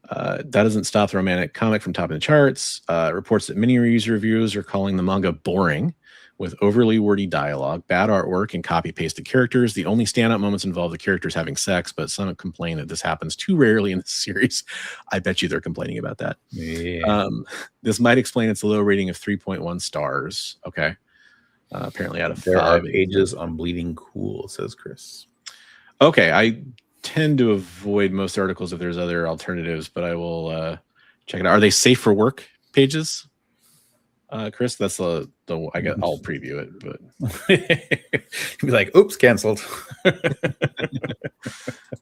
B: That doesn't stop the romantic comic from topping the charts. Reports that many user reviews are calling the manga boring, with overly wordy dialogue, bad artwork, and copy-pasted characters. The only standout moments involve the characters having sex, but some complain that this happens too rarely in the series. I bet you they're complaining about that.
C: Yeah.
B: This might explain its low rating of 3.1 stars. Okay. Apparently out of 5.
C: There are pages on Bleeding Cool, says Chris.
B: Okay, I tend to avoid most articles if there's other alternatives, but I will check it out. Are they safe for work pages? Chris, that's the I get. I'll preview it, but
C: be like, "Oops, canceled."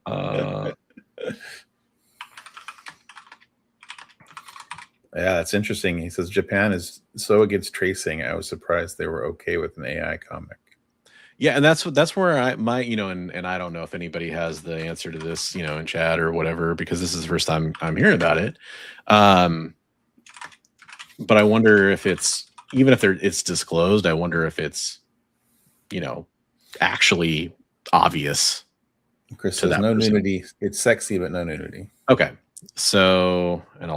C: Yeah, that's interesting. He says Japan is so against tracing. I was surprised they were okay with an AI comic.
B: Yeah, and that's where and I don't know if anybody has the answer to this, in chat or whatever, because this is the first time I'm hearing about it. But I wonder if it's, even if it's disclosed, I wonder if it's, actually obvious.
C: Chris says no nudity. It's sexy, but no nudity.
B: Okay. So, and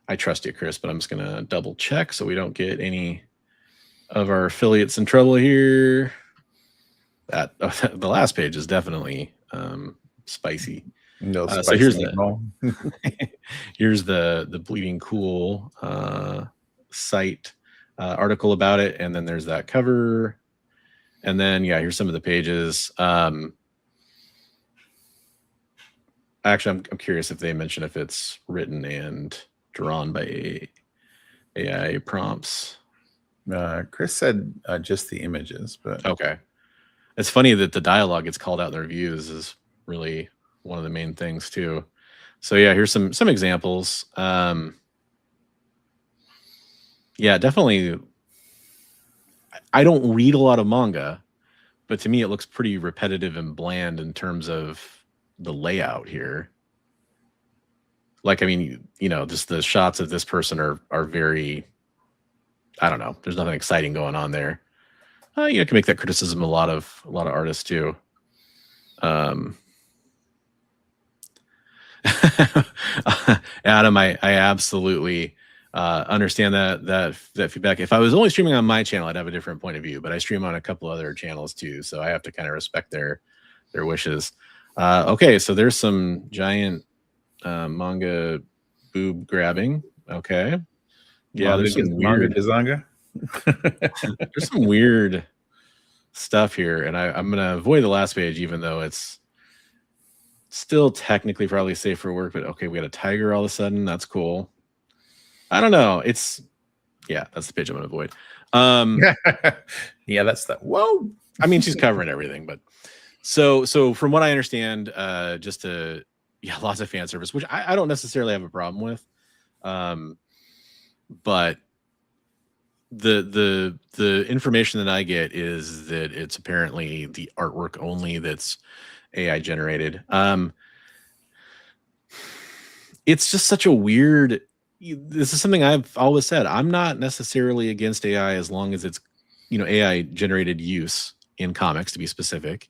B: I trust you, Chris, but I'm just going to double check so we don't get any of our affiliates in trouble here. The last page is definitely spicy.
C: No,
B: so here's the Bleeding Cool site article about it, and then there's that cover, and then here's some of the pages. Actually, I'm curious if they mention if it's written and drawn by AI prompts.
C: Chris said just the images, but
B: okay. It's funny that the dialogue gets called out in the reviews is really one of the main things too. So here's some examples. Definitely. I don't read a lot of manga, but to me it looks pretty repetitive and bland in terms of the layout here. Like, I mean, just the shots of this person are very, I don't know. There's nothing exciting going on there. You can make that criticism of a lot of artists too. Adam, I absolutely understand that feedback. If I was only streaming on my channel, I'd have a different point of view, but I stream on a couple other channels too, so I have to kind of respect their wishes. Okay, so there's some giant manga boob grabbing. Okay,
C: there's some weird There's
B: some weird stuff here, and I'm gonna avoid the last page, even though it's still technically probably safe for work. But okay, we got a tiger all of a sudden. That's cool. I don't know. That's the page I'm gonna avoid.
C: That's the whoa.
B: I mean, she's covering everything, but so from what I understand, just lots of fan service, which I don't necessarily have a problem with. But the information that I get is that it's apparently the artwork only that's AI generated. It's just such a weird. This is something I've always said. I'm not necessarily against AI as long as it's, AI generated use in comics, to be specific,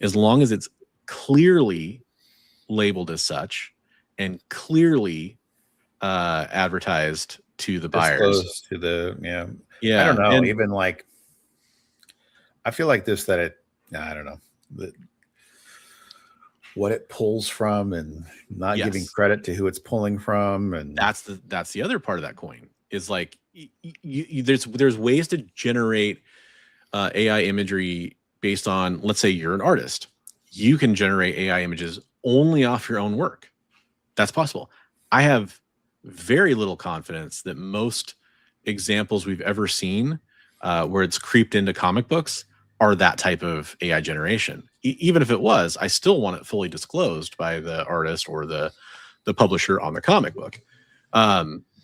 B: as long as it's clearly labeled as such and clearly advertised to the buyers.
C: To the I don't know.
B: And
C: even like I feel like this, that it, I don't know, what it pulls from, and not giving credit to who it's pulling from. And
B: that's the other part of that coin, is like, there's ways to generate AI imagery based on, let's say you're an artist. You can generate AI images only off your own work. That's possible. I have very little confidence that most examples we've ever seen where it's creeped into comic books are that type of AI generation. Even if it was, I still want it fully disclosed by the artist or the publisher on the comic book,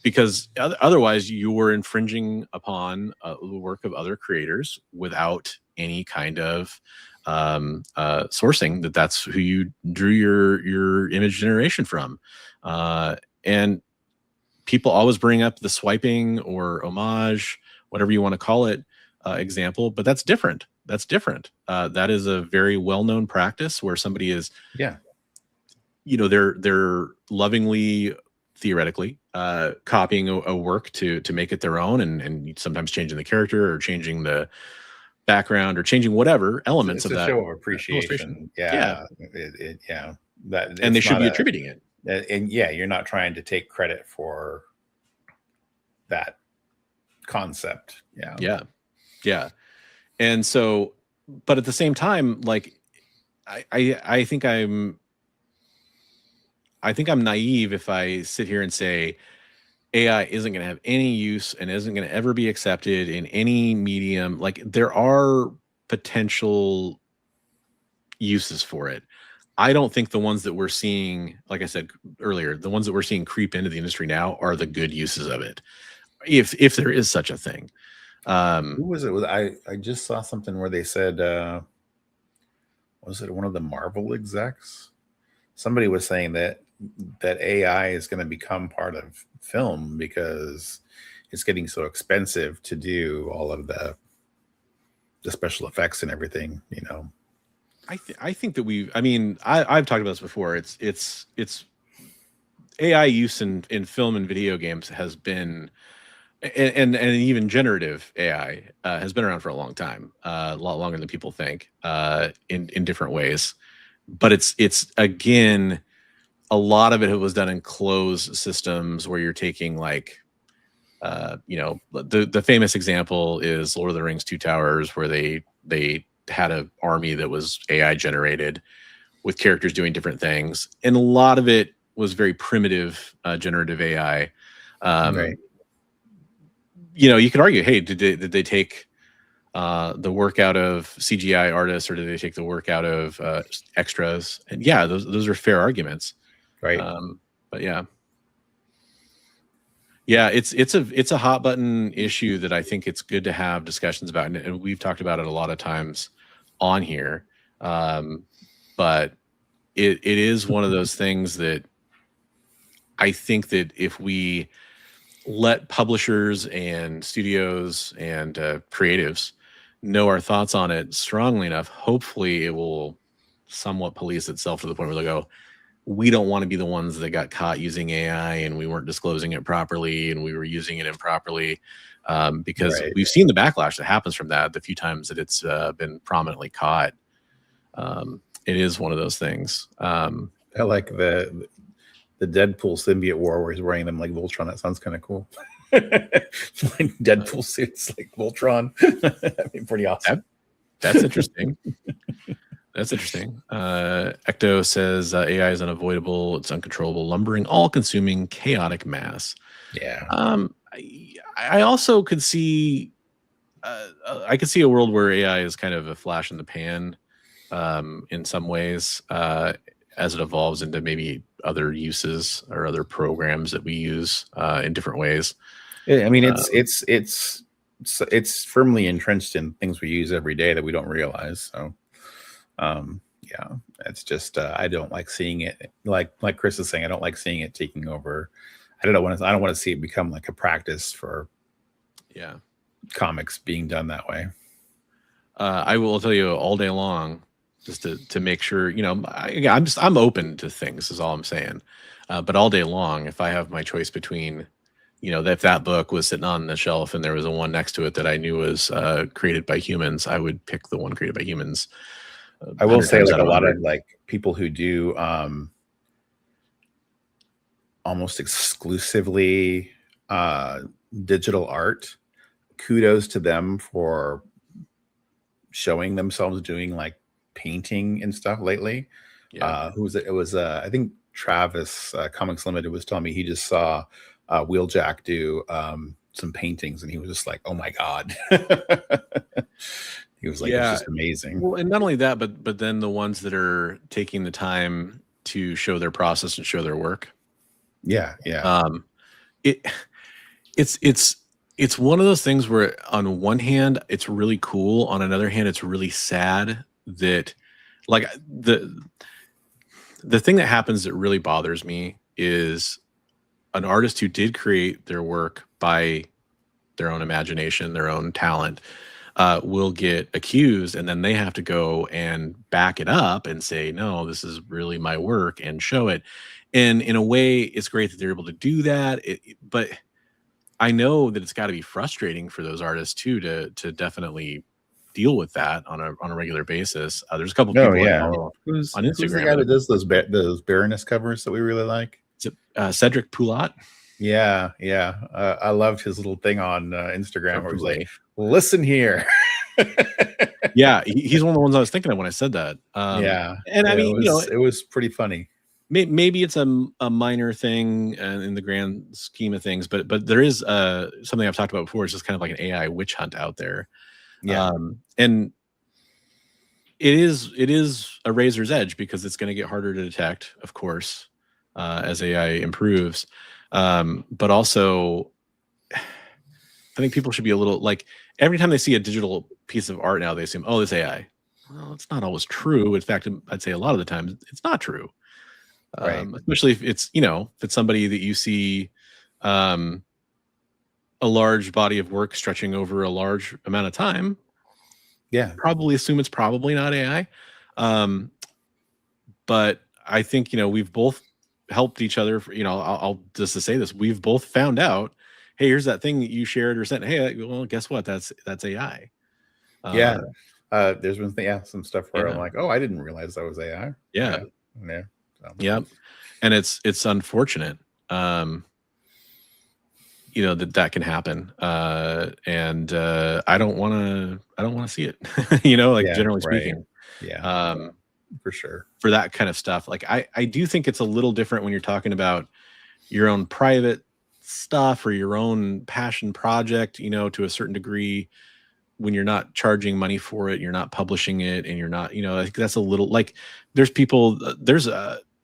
B: because otherwise you were infringing upon the work of other creators without any kind of sourcing that's who you drew your image generation from. And people always bring up the swiping or homage, whatever you want to call it, example, but that's different. That's different. That is a very well-known practice where somebody is, they're lovingly, theoretically, copying a work to make it their own, and sometimes changing the character or changing the background or changing whatever elements of that
C: show of appreciation. That,
B: and they should be attributing it.
C: And you're not trying to take credit for that concept.
B: Yeah. And so, but at the same time, like, I think I'm naive if I sit here and say AI isn't going to have any use and isn't going to ever be accepted in any medium. Like, there are potential uses for it. I don't think the ones that we're seeing, like I said earlier, the ones that we're seeing creep into the industry now are the good uses of it, if there is such a thing.
C: Who was it? I just saw something where they said, was it one of the Marvel execs? Somebody was saying that AI is going to become part of film because it's getting so expensive to do all of the special effects and everything,
B: I think that I've talked about this before. It's AI use in film and video games has been, and even generative AI has been around for a long time, a lot longer than people think, in different ways. But it's again, a lot of it was done in closed systems where you're taking, like, the famous example is Lord of the Rings: Two Towers, where they had an army that was AI generated with characters doing different things, and a lot of it was very primitive generative AI.
C: Right.
B: You could argue, hey, did they take the work out of CGI artists, or did they take the work out of extras? And yeah, those are fair arguments,
C: right?
B: But it's a hot button issue that I think it's good to have discussions about, and we've talked about it a lot of times on here. But it is one of those things that I think that if we let publishers and studios and creatives know our thoughts on it strongly enough, hopefully it will somewhat police itself to the point where they'll go, we don't want to be the ones that got caught using AI and we weren't disclosing it properly and we were using it improperly, because we've seen the backlash that happens from that the few times that it's been prominently caught. It is one of those things.
C: I like the Deadpool symbiote war where he's wearing them like Voltron. That sounds kind of cool. Deadpool suits like Voltron. That'd be pretty awesome.
B: That's interesting. That's interesting. Ecto says AI is unavoidable. It's uncontrollable, lumbering, all-consuming, chaotic mass.
C: Yeah.
B: I also could see. I could see a world where AI is kind of a flash in the pan, in some ways, as it evolves into maybe other uses or other programs that we use in different ways.
C: I mean, it's firmly entrenched in things we use every day that we don't realize. So. It's just I don't like seeing it, like Chris is saying, I don't like seeing it taking over. I don't want to see it become like a practice for comics being done that way.
B: I will tell you all day long, just to make sure, I'm open to things is all I'm saying. But all day long, if I have my choice between you know, if that book was sitting on the shelf and there was a one next to it that I knew was created by humans, I would pick the one created by humans.
C: I will say, like, a lot of like people who do almost exclusively digital art, kudos to them for showing themselves doing like painting and stuff lately. Who was it? It was I think Travis Comics Limited was telling me he just saw Wheeljack do some paintings, and he was just like, oh my god. He was like, it's just amazing.
B: Well, and not only that, but then the ones that are taking the time to show their process and show their work. It's one of those things where on one hand it's really cool, on another hand it's really sad that, like, the thing that happens that really bothers me is an artist who did create their work by their own imagination, their own talent, will get accused, and then they have to go and back it up and say, no, this is really my work, and show it. And in a way, it's great that they're able to do that. But I know that it's got to be frustrating for those artists too to definitely deal with that on a regular basis. There's a couple people on Instagram.
C: Who's the guy that does those Baroness covers that we really like?
B: Is it Cedric Poulat?
C: Yeah. I loved his little thing on Instagram where he's like, listen here.
B: Yeah, he's one of the ones I was thinking of when I said that. And I mean,
C: it was pretty funny.
B: Maybe it's a minor thing in the grand scheme of things, but there is something I've talked about before. It's just kind of like an AI witch hunt out there. And it is a razor's edge because it's going to get harder to detect, of course, as AI improves. But also, I think people should be a little, like, every time they see a digital piece of art now, they assume, oh, it's AI. Well, it's not always true. In fact, I'd say a lot of the time it's not true. Especially if it's, if it's somebody that you see a large body of work stretching over a large amount of time. Probably assume it's probably not AI. But I think, we've both helped each other. I'll just to say this, we've both found out, hey, here's that thing that you shared or sent. Hey, well, guess what? That's AI.
C: There's been some stuff where I'm like, oh, I didn't realize that was AI.
B: And it's unfortunate, that can happen. And I don't want to see it, generally speaking.
C: For sure.
B: For that kind of stuff. Like, I do think it's a little different when you're talking about your own private stuff or your own passion project, to a certain degree, when you're not charging money for it, you're not publishing it, and you're not, I think that's a little, like, there's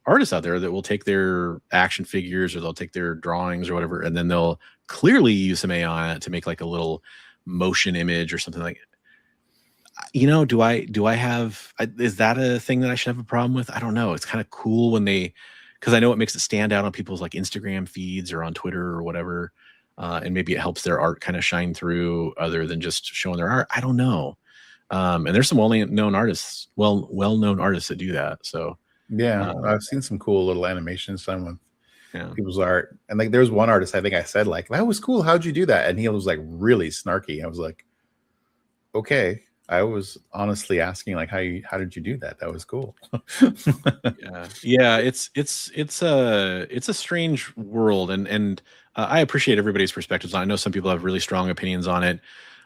B: artists out there that will take their action figures or they'll take their drawings or whatever, and then they'll clearly use some AI on it to make like a little motion image or something like it. Do I have, is that a thing that I should have a problem with? I don't know. It's kind of cool when because I know it makes it stand out on people's like Instagram feeds or on Twitter or whatever. And maybe it helps their art kind of shine through other than just showing their art. I don't know. And there's some well-known artists that do that. So
C: I've seen some cool little animations done with people's art. And like, there's one artist, I think I said, like, that was cool. How'd you do that? And he was like really snarky. I was like, okay. I was honestly asking, like, how did you do that? That was cool.
B: It's a strange world, and I appreciate everybody's perspectives on it. I know some people have really strong opinions on it,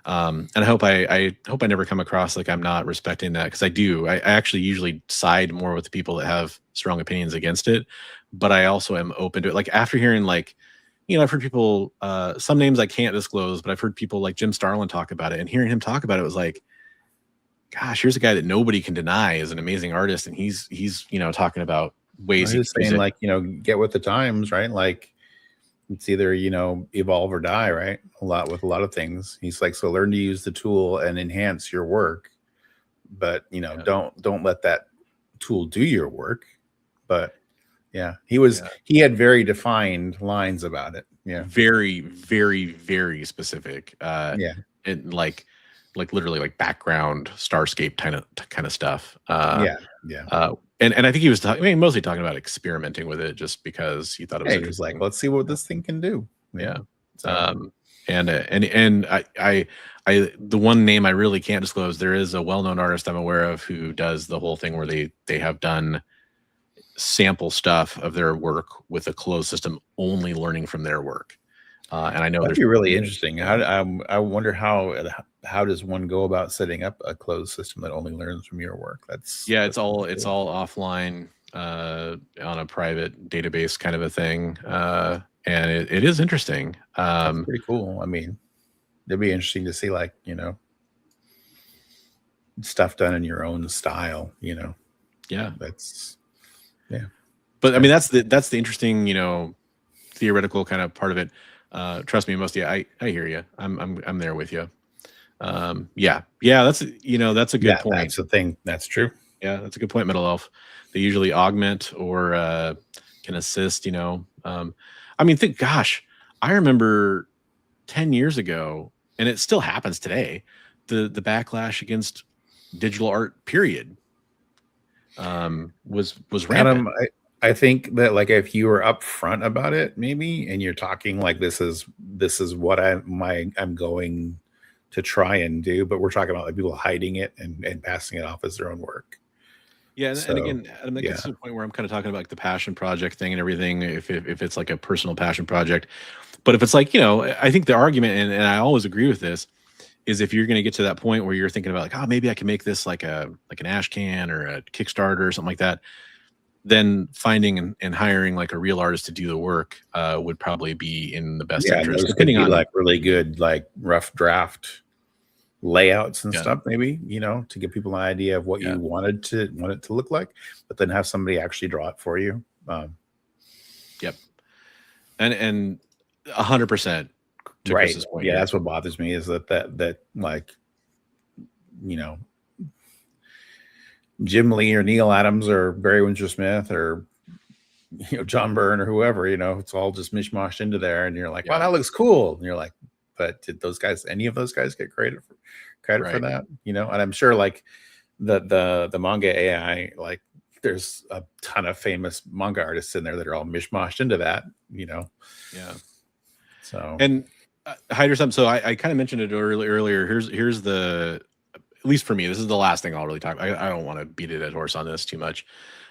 B: and I hope I never come across like I'm not respecting that, because I do. I actually usually side more with the people that have strong opinions against it, but I also am open to it. Like, after hearing, like, I've heard people, some names I can't disclose, but I've heard people like Jim Starlin talk about it, and hearing him talk about it was like, gosh, here's a guy that nobody can deny is an amazing artist, and he's talking about ways he's
C: saying, like, get with the times, right? Like, it's either evolve or die, right? With a lot of things. He's like, so learn to use the tool and enhance your work, but don't let that tool do your work. But he had very defined lines about it.
B: Very, very, very specific. And like literally like background Starscape kind of stuff. And I think he was mostly talking about experimenting with it just because he thought it was interesting.
C: Like, let's see what this thing can do.
B: So. And I the one name I really can't disclose, there is a well-known artist I'm aware of who does the whole thing where they have done sample stuff of their work with a closed system, only learning from their work. And I know
C: that'd be really interesting. I wonder how does one go about setting up a closed system that only learns from your work?
B: It's all offline on a private database kind of a thing. And it is interesting.
C: That's pretty cool. I mean, it'd be interesting to see, like, stuff done in your own style,
B: Yeah.
C: Yeah.
B: But I mean, that's the interesting, theoretical kind of part of it. Trust me, most of you, I hear you. I'm there with you. Yeah. That's a good point.
C: That's the thing. That's true.
B: Yeah, that's a good point, Middle Elf. They usually augment or can assist, I mean, gosh, I remember 10 years ago, and it still happens today, the backlash against digital art, period, was rampant.
C: Adam, I think that, like, if you were upfront about it, maybe, and you're talking like this is what I'm going to try and do, but we're talking about, like, people hiding it and passing it off as their own work.
B: Yeah, and again, Adam, that gets to the point where I'm kind of talking about, like, the passion project thing and everything, if it's like a personal passion project. But if it's like, I think the argument, and I always agree with this, is if you're going to get to that point where you're thinking about, like, oh, maybe I can make this like an ash can or a Kickstarter or something like that, then finding and hiring, like, a real artist to do the work would probably be in the best interest.
C: Depending on, like, really good, like, rough draft layouts and stuff, maybe, to give people an idea of what you want it to look like, but then have somebody actually draw it for you.
B: Yep. And 100%.
C: Right. Yeah, that's what bothers me, is that like, Jim Lee or Neil Adams or Barry Windsor Smith or John Byrne or whoever, it's all just mishmashed into there, and you're like, wow, that looks cool, and you're like, but did any of those guys get credit for that? And I'm sure, like, the manga AI, like, there's a ton of famous manga artists in there that are all mishmashed into that,
B: Yeah.
C: So,
B: and hide or something. So I kind of mentioned it earlier. Here's the, at least for me, this is the last thing I'll really talk. I don't want to beat a dead horse on this too much.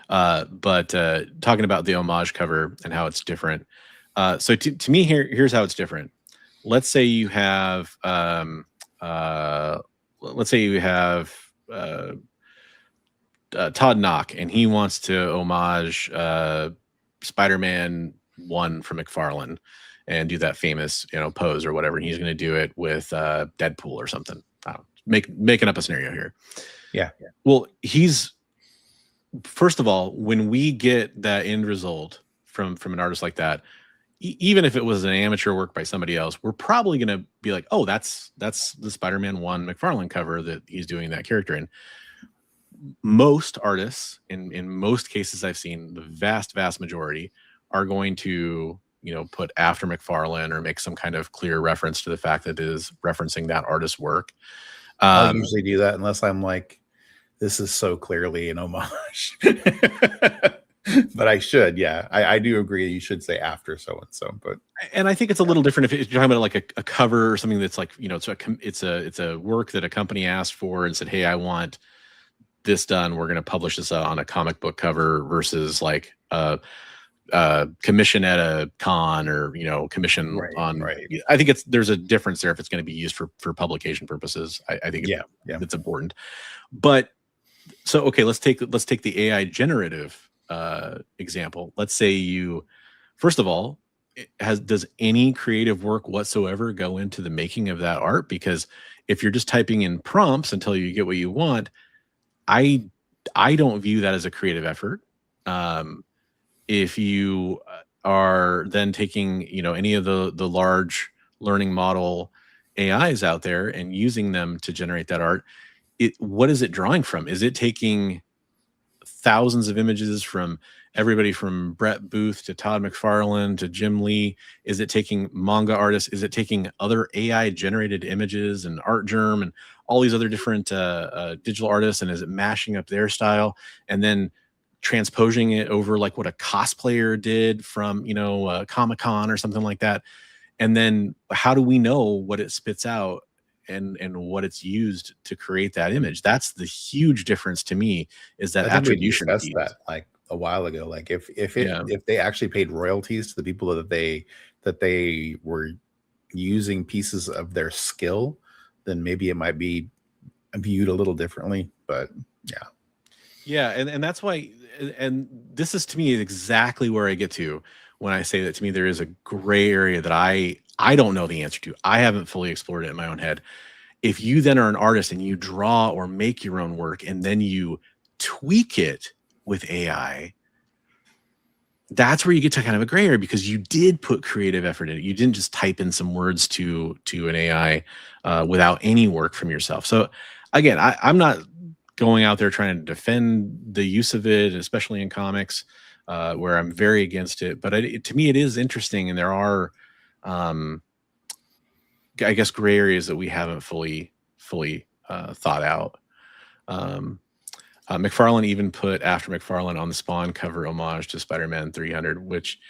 B: But talking about the homage cover and how it's different. So to me, here's how it's different. Let's say you have Todd Knock, and he wants to homage Spider-Man 1 from McFarlane and do that famous, pose or whatever. And he's going to do it with Deadpool or something. I don't know, making up a scenario here.
C: Yeah.
B: Well, first of all, when we get that end result from an artist like that, even if it was an amateur work by somebody else, we're probably going to be like, oh, that's the Spider-Man 1 McFarlane cover that he's doing that character in. Most artists, in most cases I've seen, the vast majority are going to, put after McFarlane or make some kind of clear reference to the fact that it is referencing that artist's work.
C: I usually do that unless I'm like, this is so clearly an homage. But I should, I do agree. You should say after so and so,
B: and I think it's a little different if you're talking about, like, a cover or something that's like, it's a work that a company asked for and said, hey, I want this done. We're going to publish this on a comic book cover, versus like commission at a con or commission on. Right. I think there's a difference there if it's going to be used for publication purposes. I think it's important. But so okay, let's take the AI generative example. Let's say first of all, does any creative work whatsoever go into the making of that art? Because if you're just typing in prompts until you get what you want, I don't view that as a creative effort. If you are then taking any of the large learning model AIs out there and using them to generate that art, what is it drawing from? Is it taking thousands of images from everybody from Brett Booth to Todd McFarlane to Jim Lee? Is it taking manga artists? Is it taking other AI generated images and Art Germ and all these other different digital artists? And is it mashing up their style and then transposing it over like what a cosplayer did from, Comic-Con or something like that? And then how do we know what it spits out and what it's used to create that image? That's the huge difference to me, is that
C: I think we
B: attribution
C: discussed
B: piece.
C: that like a while ago. Like if they actually paid royalties to the people that they were using pieces of their skill, then maybe it might be viewed a little differently. But
B: yeah, and that's why, and this is to me exactly where I get to when I say that to me there is a gray area that I don't know the answer to. I haven't fully explored it in my own head. If you then are an artist and you draw or make your own work and then you tweak it with AI, that's where you get to kind of a gray area, because you did put creative effort in it. You didn't just type in some words to an AI without any work from yourself. So again, I'm not going out there trying to defend the use of it, especially in comics, where I'm very against it. But to me, it is interesting, and there are, I guess, gray areas that we haven't fully thought out. McFarlane even put After McFarlane on the Spawn cover homage to Spider-Man 300, which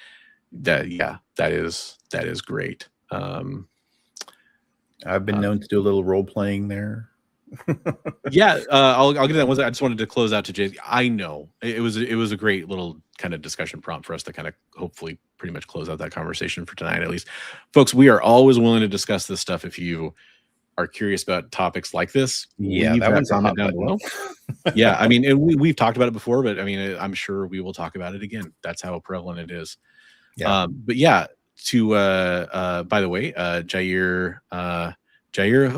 B: that is great.
C: I've been known to do a little role playing there.
B: Yeah, I'll get that one. I just wanted to close out to Jay. I know it was a great little kind of discussion prompt for us to kind of hopefully pretty much close out that conversation for tonight, at least. Folks, we are always willing to discuss this stuff if you are curious about topics like this.
C: Yeah, that one's
B: comment down below. Yeah, I mean, and we've talked about it before, but I mean, I'm sure we will talk about it again. That's how prevalent it is.
C: Yeah.
B: But yeah, to by the way, Jair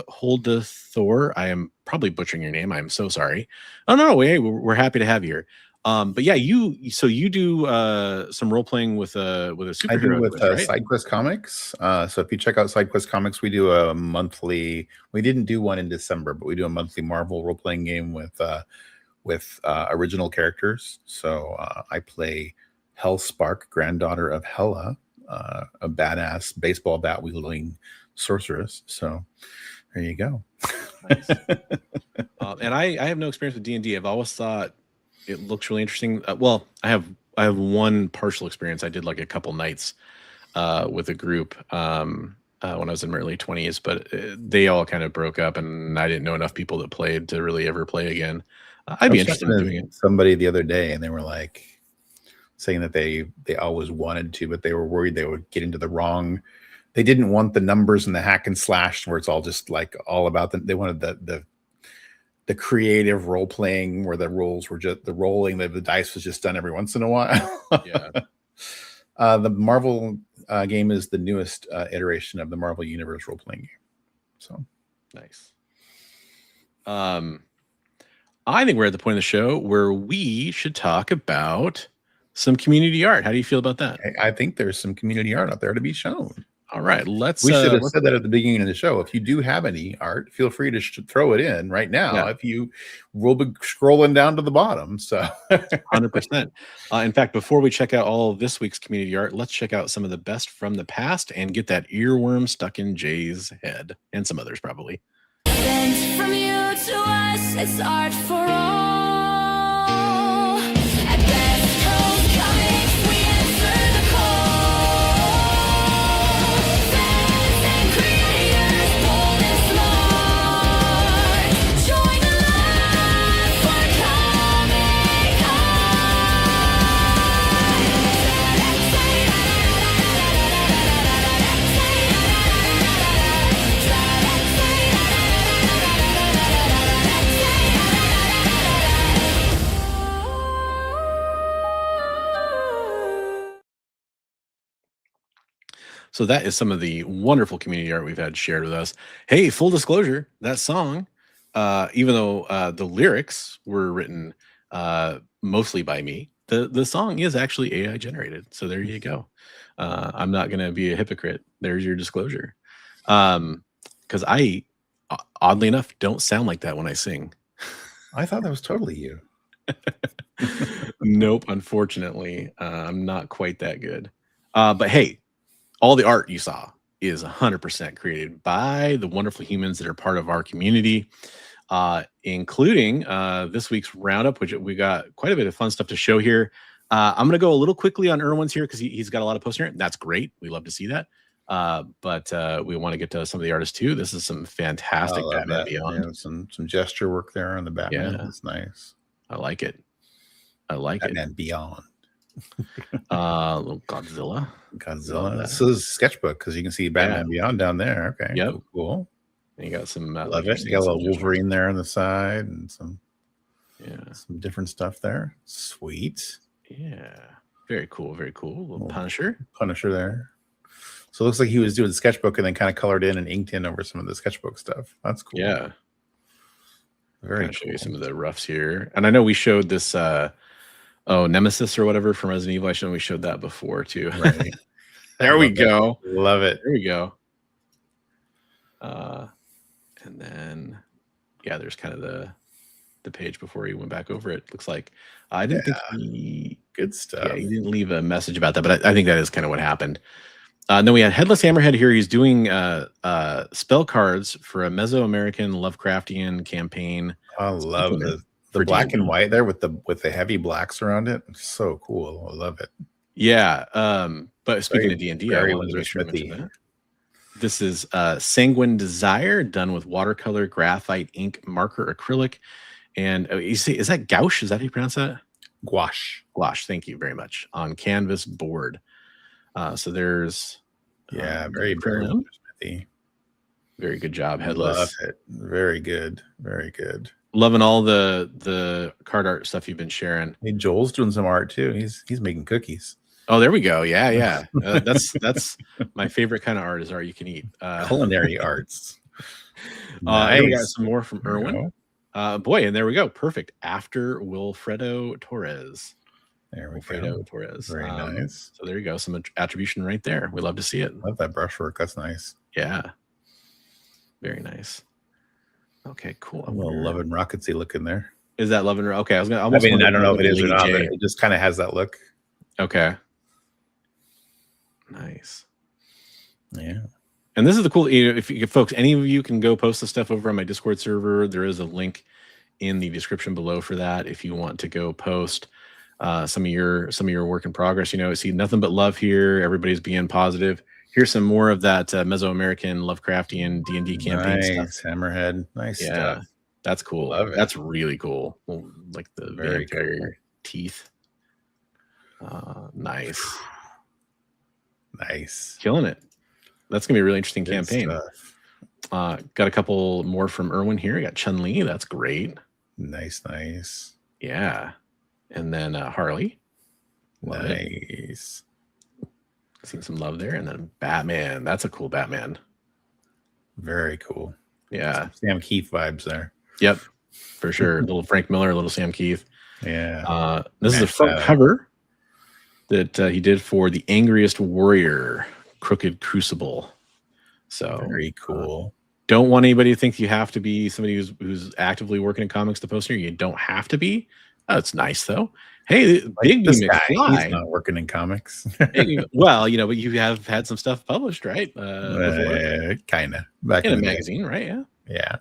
B: Hold the Thor. I am probably butchering your name. I'm so sorry. Oh no, we're happy to have you here. But yeah, you do some role playing with a superhero.
C: I do with
B: right?
C: SideQuest Comics. So if you check out SideQuest Comics, we do a monthly. We didn't do one in December, but we do a monthly Marvel role playing game with original characters. So I play Hellspark, granddaughter of Hela, a badass baseball bat wielding sorceress. So there you go.
B: Nice. And I have no experience with D&D. I've always thought it looks really interesting. Well, I have one partial experience. I did like a couple nights with a group when I was in my early 20s, but they all kind of broke up, and I didn't know enough people that played to really ever play again. I'd be interested in doing it.
C: Somebody the other day, and they were like saying that they always wanted to, but they were worried they would get into the wrong. They didn't want the numbers and the hack and slash where it's all just like all about them. They wanted the creative role playing where the roles were just the rolling, the dice was just done every once in a while.
B: Yeah.
C: The Marvel game is the newest iteration of the Marvel Universe role playing game. So
B: nice. I think we're at the point of the show where we should talk about some community art. How do you feel about that?
C: I think there's some community art out there to be shown.
B: All right, we
C: should have said that at the beginning of the show. If you do have any art, feel free to throw it in right now. Yeah. If you will be scrolling down to the bottom. So
B: 100%. In fact, before we check out all of this week's community art, let's check out some of the best from the past and get that earworm stuck in Jay's head, and some others probably.
D: Sent from you to us, it's art for all.
B: So that is some of the wonderful community art we've had shared with us. Hey, full disclosure, that song, even though the lyrics were written mostly by me, the song is actually AI generated. So there you go. I'm not going to be a hypocrite. There's your disclosure. Because I, oddly enough, don't sound like that when I sing.
C: I thought that was totally you.
B: Nope, unfortunately, I'm not quite that good. But hey, all the art you saw is 100% created by the wonderful humans that are part of our community, including this week's roundup, which we got quite a bit of fun stuff to show here. I'm going to go a little quickly on Erwin's here because he's got a lot of posts here. That's great. We love to see that. But we want to get to some of the artists too. This is some fantastic Batman Beyond.
C: Yeah, some gesture work there on the Batman. Yeah. It's nice.
B: I like it. I like
C: Batman Beyond.
B: Little Godzilla.
C: This is sketchbook because you can see Batman Beyond down there. Okay.
B: Yep.
C: Cool.
B: And you got some.
C: Love it. You got a little Wolverine there on the side and some different stuff there. Sweet.
B: Yeah. Very cool. Very cool. Little Punisher there. So it looks like he was doing the sketchbook and then kind of colored in and inked in over some of the sketchbook stuff. That's cool. Yeah. Very cool. Show you some of the roughs here. And I know we showed this Nemesis or whatever from Resident Evil. I know we showed that before too. Right. There we go.
C: Love it.
B: There we go. And then there's kind of the page before he went back over it. Looks like I didn't think he
C: good stuff.
B: Yeah, he didn't leave a message about that, but I think that is kind of what happened. Then we had Headless Hammerhead here. He's doing spell cards for a Mesoamerican Lovecraftian campaign.
C: I love the black and white there with the heavy blacks around it. It's so cool. I love it.
B: Yeah. But speaking of D&D, I wanted to make sure I mentioned that. This is Sanguine Desire, done with watercolor, graphite, ink, marker, acrylic, and you see, is that gouache? Is that how you pronounce that?
C: Gouache.
B: Gouache. Thank you very much. On canvas board. So there's
C: very
B: good job, Headless.
C: Love it. Very good.
B: Loving all the card art stuff you've been sharing.
C: Hey, Joel's doing some art too. He's making cookies.
B: Oh, there we go. Yeah. That's my favorite kind of art is art you can eat.
C: Culinary arts.
B: Nice. We got some more from Erwin. Boy, and there we go. Perfect. After Wilfredo Torres.
C: There we go.
B: Torres.
C: Very nice.
B: So there you go. Some attribution right there. We love to see it.
C: Love that brushwork. That's nice.
B: Yeah. Very nice. Okay, cool.
C: A little Love and Rocketsy look in there.
B: Is that Love and Okay, I don't
C: know if it is or not, but it just kind of has that look.
B: Okay. Nice.
C: Yeah.
B: And this is the cool, if folks, any of you can go post the stuff over on my Discord server. There is a link in the description below for that. If you want to go post some of your work in progress, see nothing but love here. Everybody's being positive. Here's some more of that Mesoamerican Lovecraftian D&D campaign stuff.
C: Hammerhead. Nice stuff.
B: That's cool. That's really cool. Like the
C: very
B: vampire teeth. Nice.
C: Nice.
B: Killing it. That's gonna be a really interesting campaign. Got a couple more from Erwin here. I got Chun-Li. That's great.
C: Nice.
B: Yeah. And then Harley.
C: Nice.
B: Seen some love there. And then Batman. That's a cool Batman.
C: Very cool.
B: Yeah.
C: Some Sam Keith vibes there.
B: Yep. For sure. Little Frank Miller, little Sam Keith.
C: Yeah.
B: This is the front cover that he did for The Angriest Warrior, Crooked Crucible. So
C: very cool.
B: Don't want anybody to think you have to be somebody who's actively working in comics to post here. You don't have to be. Oh, it's nice though. Hey, Big
C: this guy, he's not working in comics.
B: Well, but you have had some stuff published, right?
C: Kind of
B: back in a magazine, right? Yeah.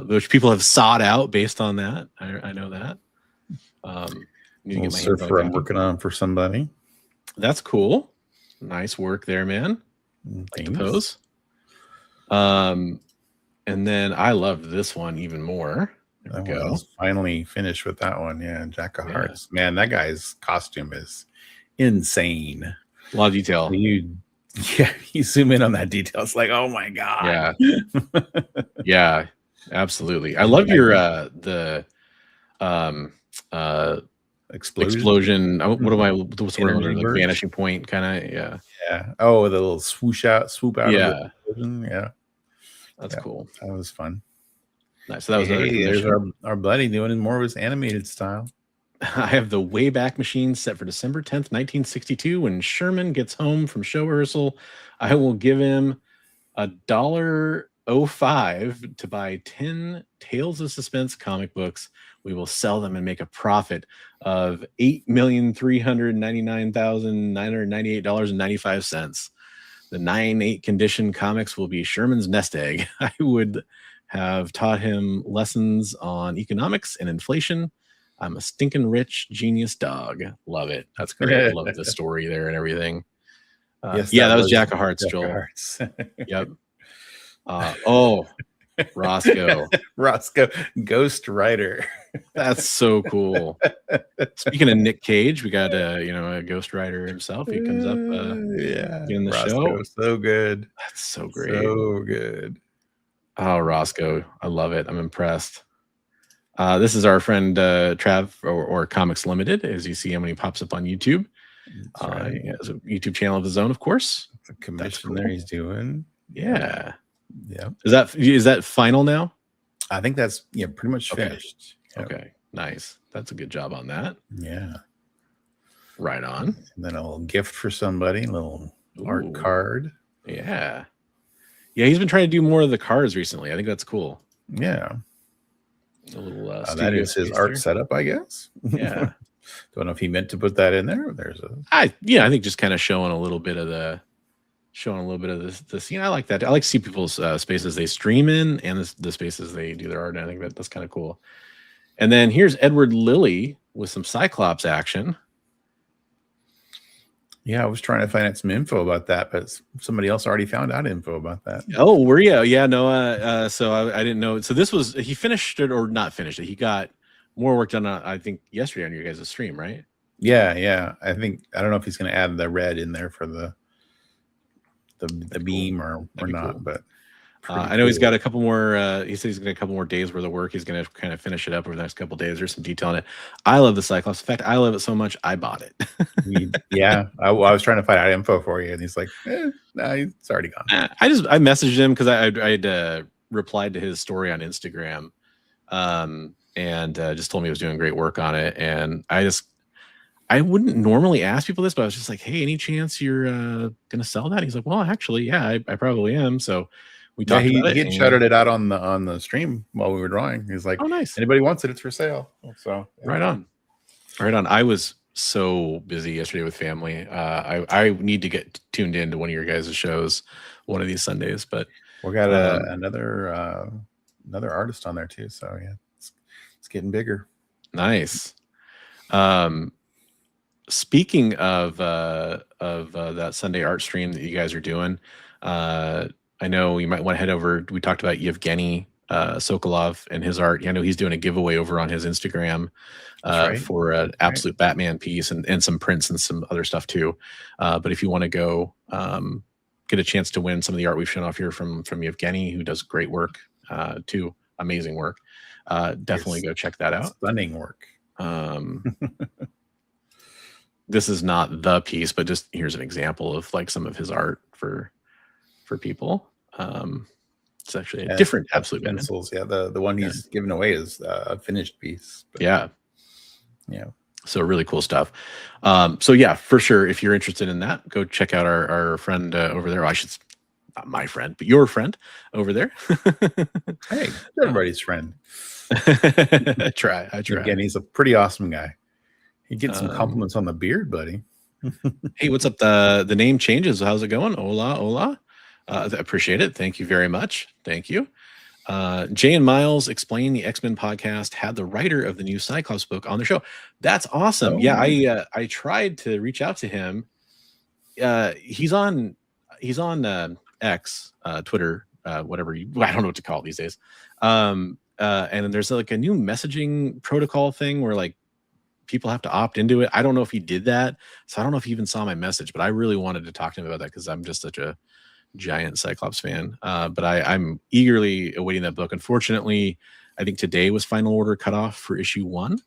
B: Which people have sought out based on that. I know that.
C: Surfer I'm working on for somebody.
B: That's cool. Nice work there, man. Like the pose. And then I love this one even more.
C: There we go. Finally finished with that one. Yeah, Jack of Hearts. Man, that guy's costume is insane.
B: A lot of detail.
C: You zoom in on that detail. It's like, oh my god.
B: Yeah, absolutely. I love your explosion. What's the word? Like vanishing point, kind of.
C: Yeah. Oh, the little swoop out.
B: Yeah.
C: Yeah.
B: That's cool.
C: That was fun.
B: Nice. So that was
C: there's our buddy doing more of his animated style.
B: I have the Wayback Machine set for December 10th, 1962. When Sherman gets home from show rehearsal, I will give him $1.05 to buy 10 Tales of Suspense comic books. We will sell them and make a profit of $8,399,998.95. The 9/8 condition comics will be Sherman's nest egg. I would have taught him lessons on economics and inflation. I'm a stinking rich genius dog. Love it. That's great. I love the story there and everything.
C: Yes,
B: yeah, that was Jack of Hearts,
C: Jack of
B: Joel.
C: Hearts.
B: Yep. Oh, Roscoe.
C: Roscoe, Ghost Rider.
B: That's so cool. Speaking of Nick Cage, we got a Ghost Rider himself. He comes up
C: Yeah,
B: in the
C: Roscoe,
B: show.
C: so good.
B: That's so great.
C: So good.
B: Oh, Roscoe. I love it. I'm impressed. This is our friend Trav or Comics Limited, as you see him when he pops up on YouTube.
C: Right.
B: He has a YouTube channel of his own, of course.
C: The commission there he's doing.
B: Yeah.
C: Yeah.
B: Is that final now?
C: I think that's pretty much finished. Yep.
B: Okay. Nice. That's a good job on that.
C: Yeah.
B: Right on.
C: And then a little gift for somebody, a little art card.
B: Yeah. Yeah, he's been trying to do more of the cards recently. I think that's cool.
C: Yeah.
B: A little
C: that is his art setup, I guess.
B: Yeah.
C: Don't know if he meant to put that in there. There's
B: I think just kind of showing a little bit of the scene. I like that. I like to see people's spaces they stream in and the spaces they do their art in. I think that's kind of cool. And then here's Edward Lilly with some Cyclops action.
C: Yeah, I was trying to find out some info about that, but somebody else already found out info about that.
B: Oh, were you? Yeah, no. So I didn't know. So he finished it or not finished it. He got more work done, I think, yesterday on your guys' stream, right?
C: Yeah. I don't know if he's going to add the red in there for the beam or not, cool. But
B: I know he's got a couple more. He said he's got a couple more days worth of work. He's going to kind of finish it up over the next couple of days. There's some detail in it. I love the Cyclops. In fact, I love it so much I bought it.
C: Yeah, I was trying to find out info for you, and he's like, "No, it's already gone."
B: I messaged him because I'd replied to his story on Instagram, and just told me he was doing great work on it. And I wouldn't normally ask people this, but I was just like, "Hey, any chance you're gonna sell that?" He's like, "Well, actually, yeah, I probably am." So we talked about it.
C: He shouted it out on the stream while we were drawing. He's like,
B: "Oh, nice!
C: Anybody wants it? It's for sale." So yeah.
B: Right on. I was so busy yesterday with family. I need to get tuned into one of your guys' shows one of these Sundays. But
C: we got another artist on there too. So yeah, it's getting bigger.
B: Nice. Speaking of that Sunday art stream that you guys are doing, I know you might want to head over. We talked about Yevgeny Sokolov and his art. I know he's doing a giveaway over on his Instagram for an absolute Batman piece and some prints and some other stuff too. But if you want to go get a chance to win some of the art we've shown off here from Yevgeny, who does great work too, amazing work. Definitely go check that out.
C: Stunning work.
B: This is not the piece, but just here's an example of like some of his art for people. It's actually a different absolute
C: pencils. Yeah, the one he's given away is a finished piece.
B: But yeah. So really cool stuff. So yeah, for sure, if you're interested in that, go check out our friend over there. I should not my friend, but your friend over there.
C: Hey, everybody's friend.
B: I try.
C: Again, he's a pretty awesome guy. He gets some compliments on the beard, buddy.
B: Hey, what's up? The name changes. How's it going? Hola. I appreciate it. Thank you very much. Thank you. Jay and Miles Explain the X-Men podcast had the writer of the new Cyclops book on the show. That's awesome. Yeah, I tried to reach out to him. He's on X, Twitter, whatever I don't know what to call it these days. And then there's like a new messaging protocol thing where like people have to opt into it. I don't know if he did that, so I don't know if he even saw my message, but I really wanted to talk to him about that because I'm just such a giant Cyclops fan. But I'm eagerly awaiting that book. Unfortunately, I think today was final order cutoff for issue 1.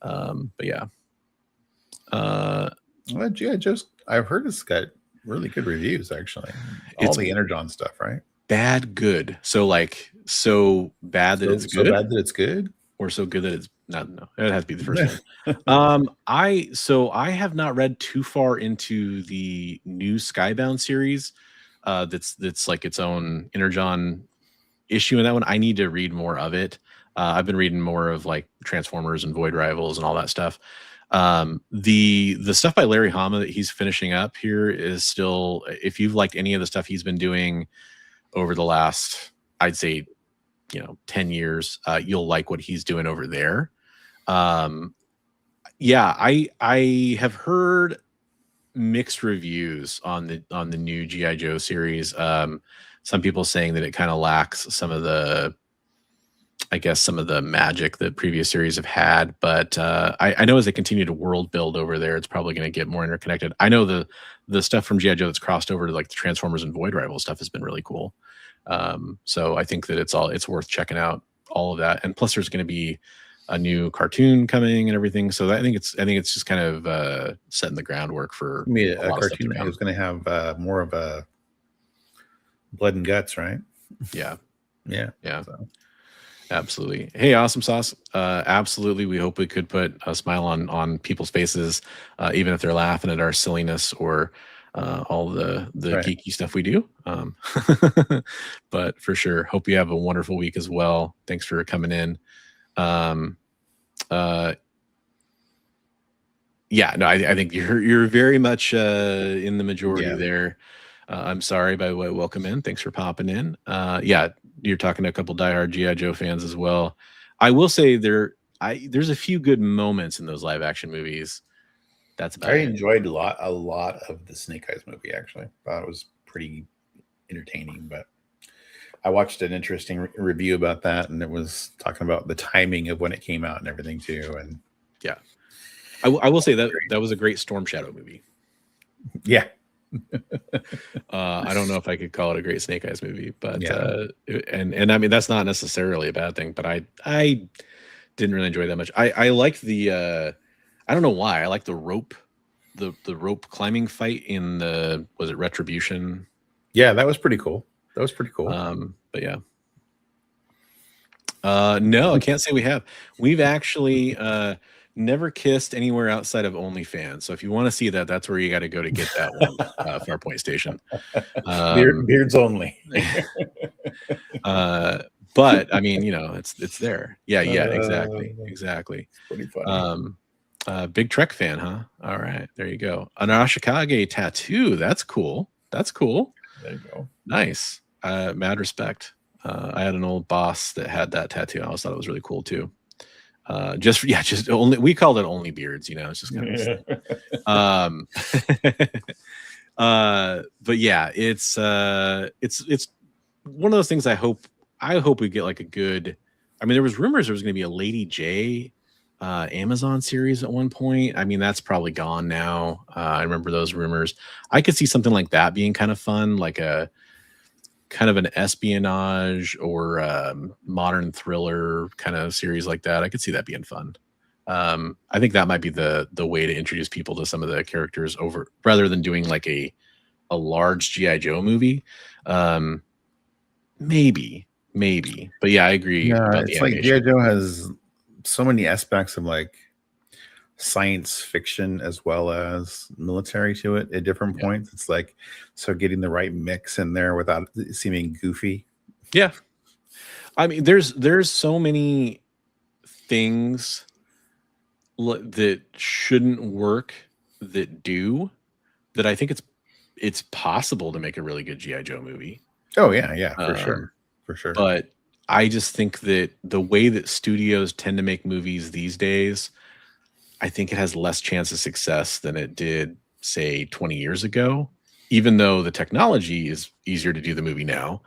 B: But yeah.
C: I've heard it's got really good reviews actually. All the Energon stuff, right?
B: Bad, good. So like so bad that it's good.
C: So bad that it's good,
B: or so good that it's not. No, it has to be the first one. I have not read too far into the new Skybound series. That's like its own Energon issue in that one. I need to read more of it. I've been reading more of like Transformers and Void Rivals and all that stuff. The stuff by Larry Hama that he's finishing up here is still, if you've liked any of the stuff he's been doing over the last, I'd say, 10 years, you'll like what he's doing over there. Yeah, I have heard mixed reviews on the new GI Joe series. Some people saying that it kind of lacks some of the, I guess, some of the magic that previous series have had. But I know as they continue to world build over there, it's probably going to get more interconnected. I know the stuff from GI Joe that's crossed over to like the Transformers and Void Rival stuff has been really cool. So I think that it's worth checking out all of that. And plus, there's going to be a new cartoon coming and everything. So I think it's just kind of setting the groundwork for
C: a cartoon that was going to have more of a blood and guts, right?
B: Yeah.
C: So.
B: Absolutely. Hey, Awesome Sauce. Absolutely. We hope we could put a smile on people's faces, even if they're laughing at our silliness or all the
C: right.
B: geeky stuff we do. But for sure, hope you have a wonderful week as well. Thanks for coming in. Yeah, no, I think you're very much in the majority there. I'm sorry, by the way. Welcome in. Thanks for popping in. Yeah, you're talking to a couple diehard GI Joe fans as well. I will say there's a few good moments in those live action movies. That's about it.
C: Enjoyed a lot of the Snake Eyes movie. Actually, thought it was pretty entertaining. But I watched an interesting review about that, and it was talking about the timing of when it came out and everything too. And
B: yeah, I will say that was a great Storm Shadow movie.
C: Yeah.
B: I don't know if I could call it a great Snake Eyes movie, but and I mean that's not necessarily a bad thing, but I didn't really enjoy that much. I liked the I don't know why I like the rope climbing fight in was it Retribution?
C: Yeah, that was pretty cool.
B: But yeah. No, I can't say we have. We've actually never kissed anywhere outside of OnlyFans. So if you want to see that, that's where you got to go to get that one. Farpoint Station.
C: Beards only.
B: But I mean, it's there. Yeah, exactly.
C: Pretty funny.
B: Big Trek fan, huh? All right, there you go. An Ashikage tattoo. That's cool.
C: There you go.
B: Nice. Mad respect. I had an old boss that had that tattoo. I always thought it was really cool too. Just only, we called it only beards, it's just kind of but yeah, it's one of those things I hope we get like a good, I mean, there was rumors there was going to be a Lady J Amazon series at one point. I mean, that's probably gone now. I remember those rumors. I could see something like that being kind of fun, like a kind of an espionage or modern thriller kind of series like that. I could see that being fun. I think that might be the way to introduce people to some of the characters over rather than doing like a large GI Joe movie. Maybe, but yeah, I agree.
C: Yeah, it's like GI Joe has so many aspects of like science fiction as well as military to it at different points. It's like, so getting the right mix in there without seeming goofy.
B: Yeah. I mean, there's so many things that shouldn't work that do that. I think it's possible to make a really good GI Joe movie.
C: Oh yeah, for sure.
B: But I just think that the way that studios tend to make movies these days, I think it has less chance of success than it did, say, 20 years ago, even though the technology is easier to do the movie now.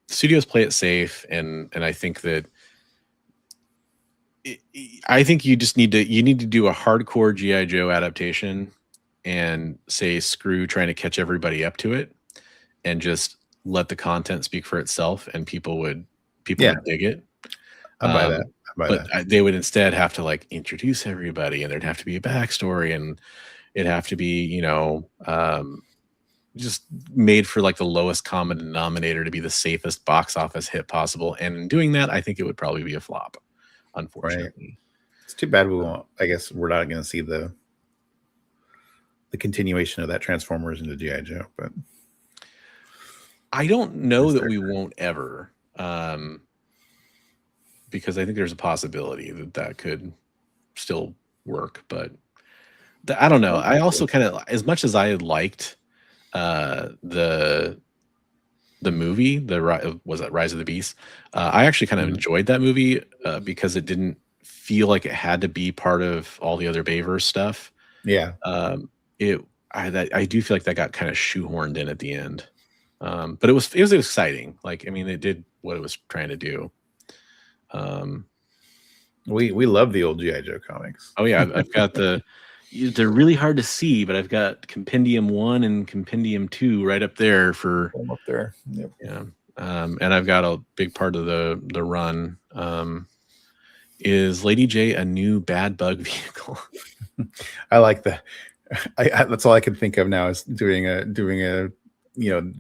B: Studios play it safe. And I think that I think you just need to do a hardcore GI Joe adaptation and say, screw trying to catch everybody up to it and just let the content speak for itself. And people would dig it.
C: I buy that.
B: But they would instead have to like introduce everybody, and there'd have to be a backstory, and it'd have to be, just made for like the lowest common denominator to be the safest box office hit possible. And in doing that, I think it would probably be a flop, unfortunately.
C: Right. It's too bad I guess we're not going to see the continuation of that Transformers into GI Joe, but
B: I don't know that we won't ever. Because I think there's a possibility that could still work, but I don't know. I also kind of, as much as I had liked the movie, was that Rise of the Beast? I actually kind of enjoyed that movie because it didn't feel like it had to be part of all the other Bayverse stuff.
C: Yeah.
B: I do feel like that got kind of shoehorned in at the end. But it was exciting. Like, I mean, it did what it was trying to do.
C: We love the old G.I. Joe comics.
B: Oh yeah, I've got they're really hard to see, but I've got Compendium 1 and Compendium 2 right up there for
C: up there. Yep.
B: Yeah. And I've got a big part of the run. Is Lady J a new bad bug vehicle?
C: I like that. That's all I can think of now is doing a the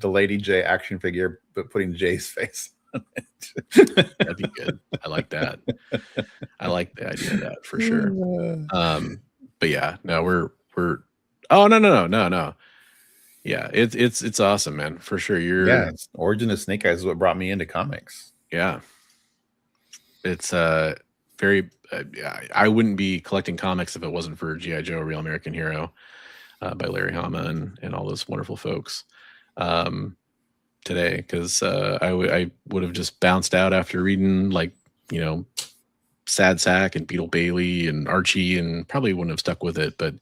C: Lady J action figure, but putting J's face on it.
B: That'd be good. I like that. I like the idea of that for sure. But yeah, no, we're oh no. Yeah, it's awesome, man, for sure.
C: It's Origin of Snake Eyes is what brought me into comics.
B: Yeah. It's very I wouldn't be collecting comics if it wasn't for G.I. Joe, Real American Hero, by Larry Hama and all those wonderful folks today, because I would have just bounced out after reading, like, Sad Sack and Beetle Bailey and Archie, and probably wouldn't have stuck with it. But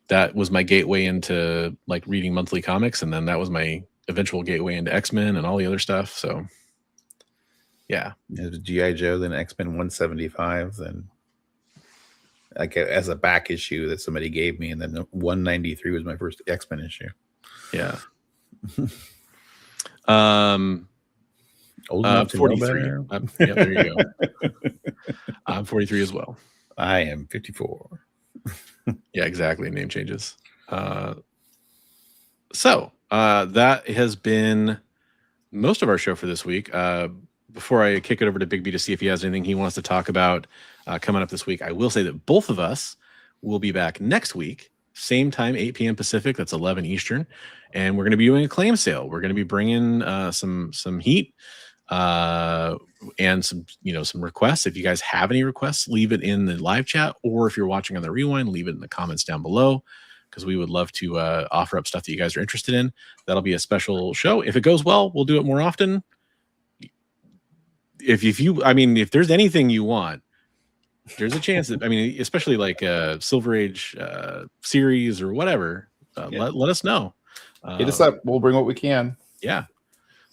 B: that was my gateway into like reading monthly comics, and then that was my eventual gateway into X-Men and all the other stuff. So yeah,
C: it was G.I. Joe, then X-Men 175, then like as a back issue that somebody gave me, and then 193 was my first X-Men issue.
B: Yeah.
C: Old enough to
B: 43.
C: know better.
B: Yeah, there you go. I'm 43 as well.
C: I am 54.
B: Yeah, exactly. Name changes. So that has been most of our show for this week. Before I kick it over to Big B to see if he has anything he wants to talk about coming up this week, I will say that both of us will be back next week, same time, 8 p.m. Pacific. That's 11 Eastern, and we're going to be doing a claim sale. We're going to be bringing some heat and some requests. If you guys have any requests, leave it in the live chat, or if you're watching on the rewind, leave it in the comments down below, because we would love to offer up stuff that you guys are interested in. That'll be a special show. If it goes well, we'll do it more often. If there's anything you want, there's a chance that, especially like a Silver Age series or whatever, let us know.
C: Hit us up. We'll bring what we can.
B: Yeah,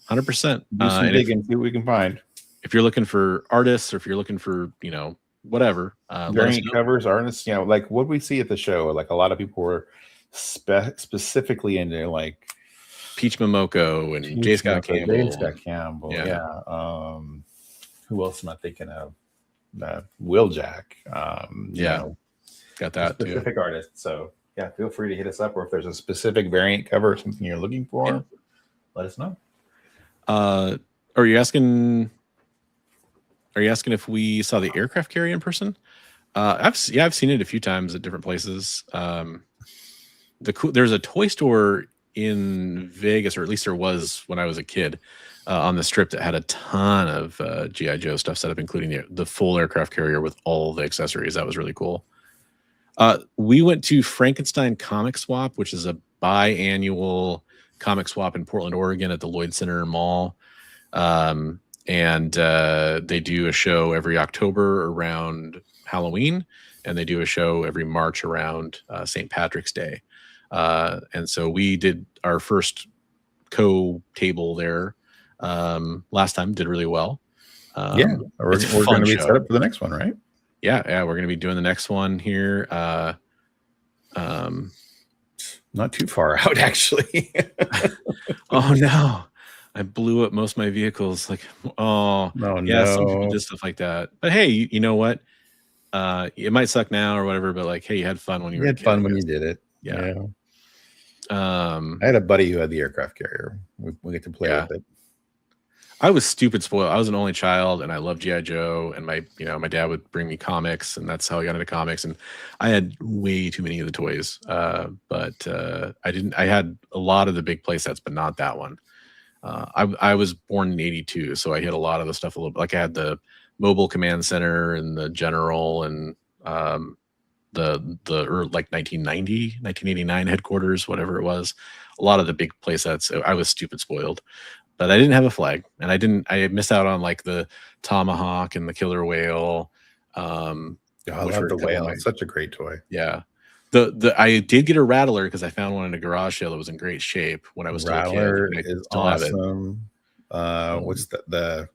B: 100%.
C: Do some digging, see what we can find.
B: If you're looking for artists, or if you're looking for, whatever.
C: Variant covers, artists, like what we see at the show, like a lot of people were specifically into like
B: Peach Momoko and J. Scott
C: Campbell. Yeah. Who else am I thinking of? Will Jack.
B: Got that
C: specific artist. So yeah, feel free to hit us up, or if there's a specific variant cover or something you're looking for, let us know.
B: Are you asking if we saw the aircraft carrier in person? I've seen it a few times at different places. There's a toy store in Vegas, or at least there was when I was a kid, on the Strip, that had a ton of G.I. Joe stuff set up, including the full aircraft carrier with all the accessories. That was really cool. We went to Frankenstein Comic Swap, which is a biannual comic swap in Portland, Oregon, at the Lloyd Center Mall. And they do a show every October around Halloween, and they do a show every March around St. Patrick's Day. And so we did our first co-table there last time, did really well.
C: We're going to be set up for the next one, right?
B: Yeah, we're going to be doing the next one here.
C: Not too far out, actually.
B: Oh no, I blew up most of my vehicles. Like, some people did stuff like that. But hey, you know what? It might suck now or whatever, but like, hey, you had fun when you
C: had fun when you did it.
B: Yeah.
C: I had a buddy who had the aircraft carrier. We get to play with it.
B: I was stupid spoiled. I was an only child, and I loved G.I. Joe, and my dad would bring me comics, and that's how I got into comics. And I had way too many of the toys, but I didn't. I had a lot of the big play sets, but not that one. I was born in '82, so I hit a lot of the stuff a little bit. Like I had the Mobile Command Center and the General, and the like 1990, 1989 headquarters, whatever it was. A lot of the big play sets. I was stupid spoiled. But I didn't have a flag, and I missed out on like the Tomahawk and the Killer Whale.
C: I love the whale. It's such a great toy.
B: Yeah. I did get a Rattler because I found one in a garage sale that was in great shape when I was still a kid.
C: Rattler
B: And I
C: is
B: still have it.
C: awesome. What's the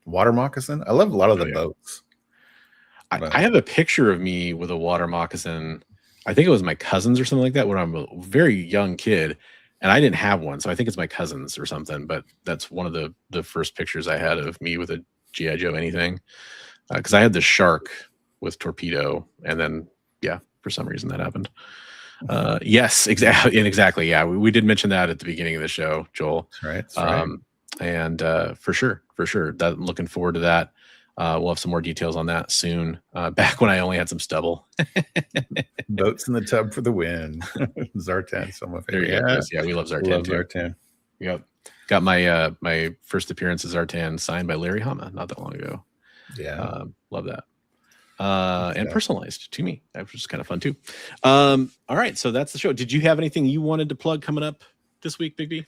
C: water moccasin? I love a lot of the boats.
B: I have a picture of me with a water moccasin. I think it was my cousin's or something like that when I'm a very young kid, and I didn't have one, so I think it's my cousin's or something. But that's one of the first pictures I had of me with a G.I. Joe anything, because I had the shark with torpedo, and then for some reason that happened. Yes, exactly. Yeah, we did mention that at the beginning of the show, Joel.
C: That's right.
B: And for sure, that I'm looking forward to that. We'll have some more details on that soon. Back when I only had some stubble.
C: Boats in the tub for the win. Zartan, some of it.
B: Yeah, we love Zartan too.
C: Zartan.
B: Yep. Got my my first appearance as Zartan signed by Larry Hama not that long ago.
C: Yeah.
B: Love that. And personalized to me. That was just kind of fun too. All right, so that's the show. Did you have anything you wanted to plug coming up this week, Big B?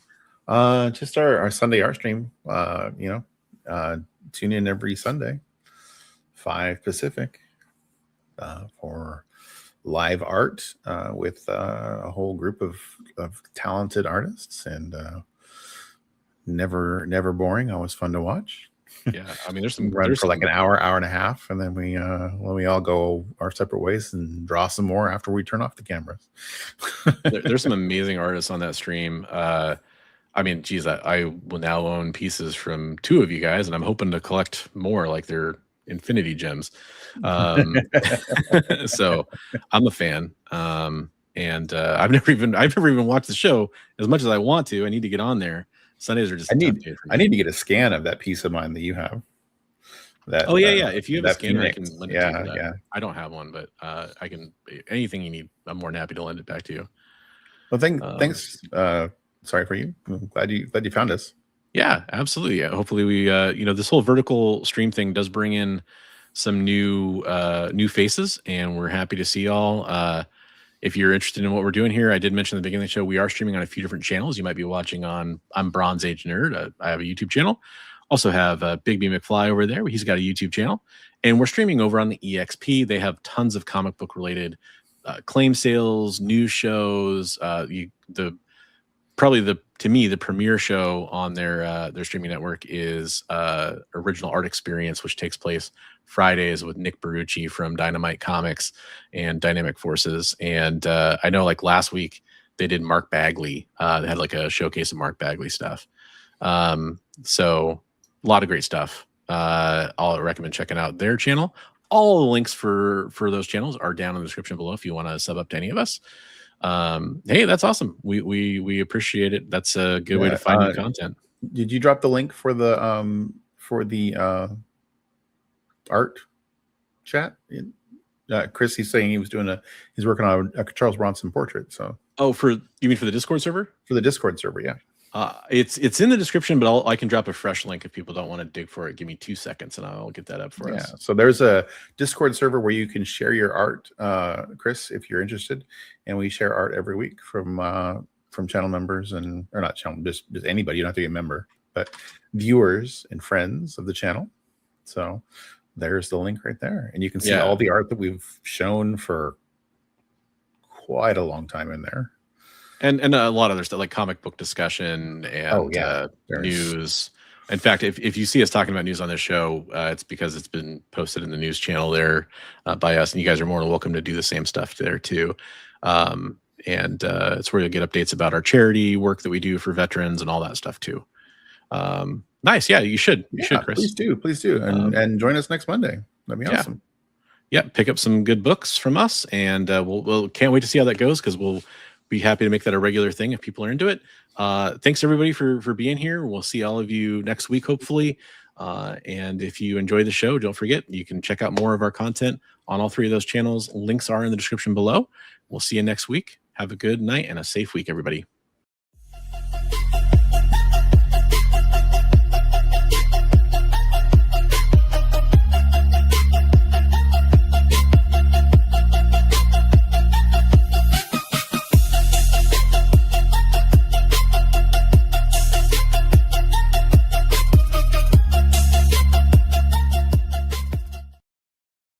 C: Just our Sunday art stream. Tune in every Sunday, 5 Pacific, for live art with a whole group of talented artists, and never boring. Always fun to watch.
B: Yeah, I mean, there's
C: for like an hour and a half, and then we all go our separate ways and draw some more after we turn off the cameras.
B: There's some amazing artists on that stream. I mean, geez, I will now own pieces from 2 of you guys, and I'm hoping to collect more, like they're infinity gems. So I'm a fan. And I've never even watched the show as much as I want to. I need to get on there. Sundays are just
C: I need to get a scan of that piece of mine that you have. That
B: if you have a scanner,
C: Phoenix.
B: I can lend it to you. I don't have one, but I can, anything you need, I'm more than happy to lend it back to you.
C: Well, thanks. Sorry for you. I'm glad you found us.
B: Yeah, absolutely. Yeah. Hopefully we this whole vertical stream thing does bring in some new faces, and we're happy to see y'all. If you're interested in what we're doing here, I did mention at the beginning of the show, we are streaming on a few different channels. You might be watching on, I'm Bronze Age Nerd. I have a YouTube channel. Also have Big B McFly over there. He's got a YouTube channel. And we're streaming over on the EXP. They have tons of comic book related claim sales, news shows. To me, the premiere show on their streaming network is Original Art Experience, which takes place Fridays with Nick Barucci from Dynamite Comics and Dynamic Forces. And I know, like last week, they did Mark Bagley. They had like a showcase of Mark Bagley stuff. So a lot of great stuff. I'll recommend checking out their channel. All the links for those channels are down in the description below if you want to sub up to any of us. Hey, that's awesome. We appreciate it. That's a good way to find new content.
C: Did you drop the link for the art chat? Chris, he's saying he's working on a Charles Bronson portrait. So
B: you mean for the Discord server?
C: For the Discord server, yeah.
B: It's in the description, but I can drop a fresh link if people don't want to dig for it. Give me 2 seconds and I'll get that up for us.
C: So there's a Discord server where you can share your art, Chris, if you're interested, and we share art every week from channel members or not channel, just anybody. You don't have to be a member, but viewers and friends of the channel. So there's the link right there, and you can see all the art that we've shown for quite a long time in there.
B: And a lot of other stuff like comic book discussion and news. In fact, if you see us talking about news on this show, it's because it's been posted in the news channel there by us, and you guys are more than welcome to do the same stuff there too. And it's where you'll get updates about our charity work that we do for veterans and all that stuff too. Nice. Yeah, you should. You should, Chris.
C: Please do. And join us next Monday. That'd be awesome.
B: Yeah, pick up some good books from us, and we'll can't wait to see how that goes, because we'll be happy to make that a regular thing if people are into it. Thanks everybody for being here. We'll see all of you next week, hopefully. And if you enjoy the show, don't forget, you can check out more of our content on all 3 of those channels. Links are in the description below. We'll see you next week. Have a good night and a safe week, everybody.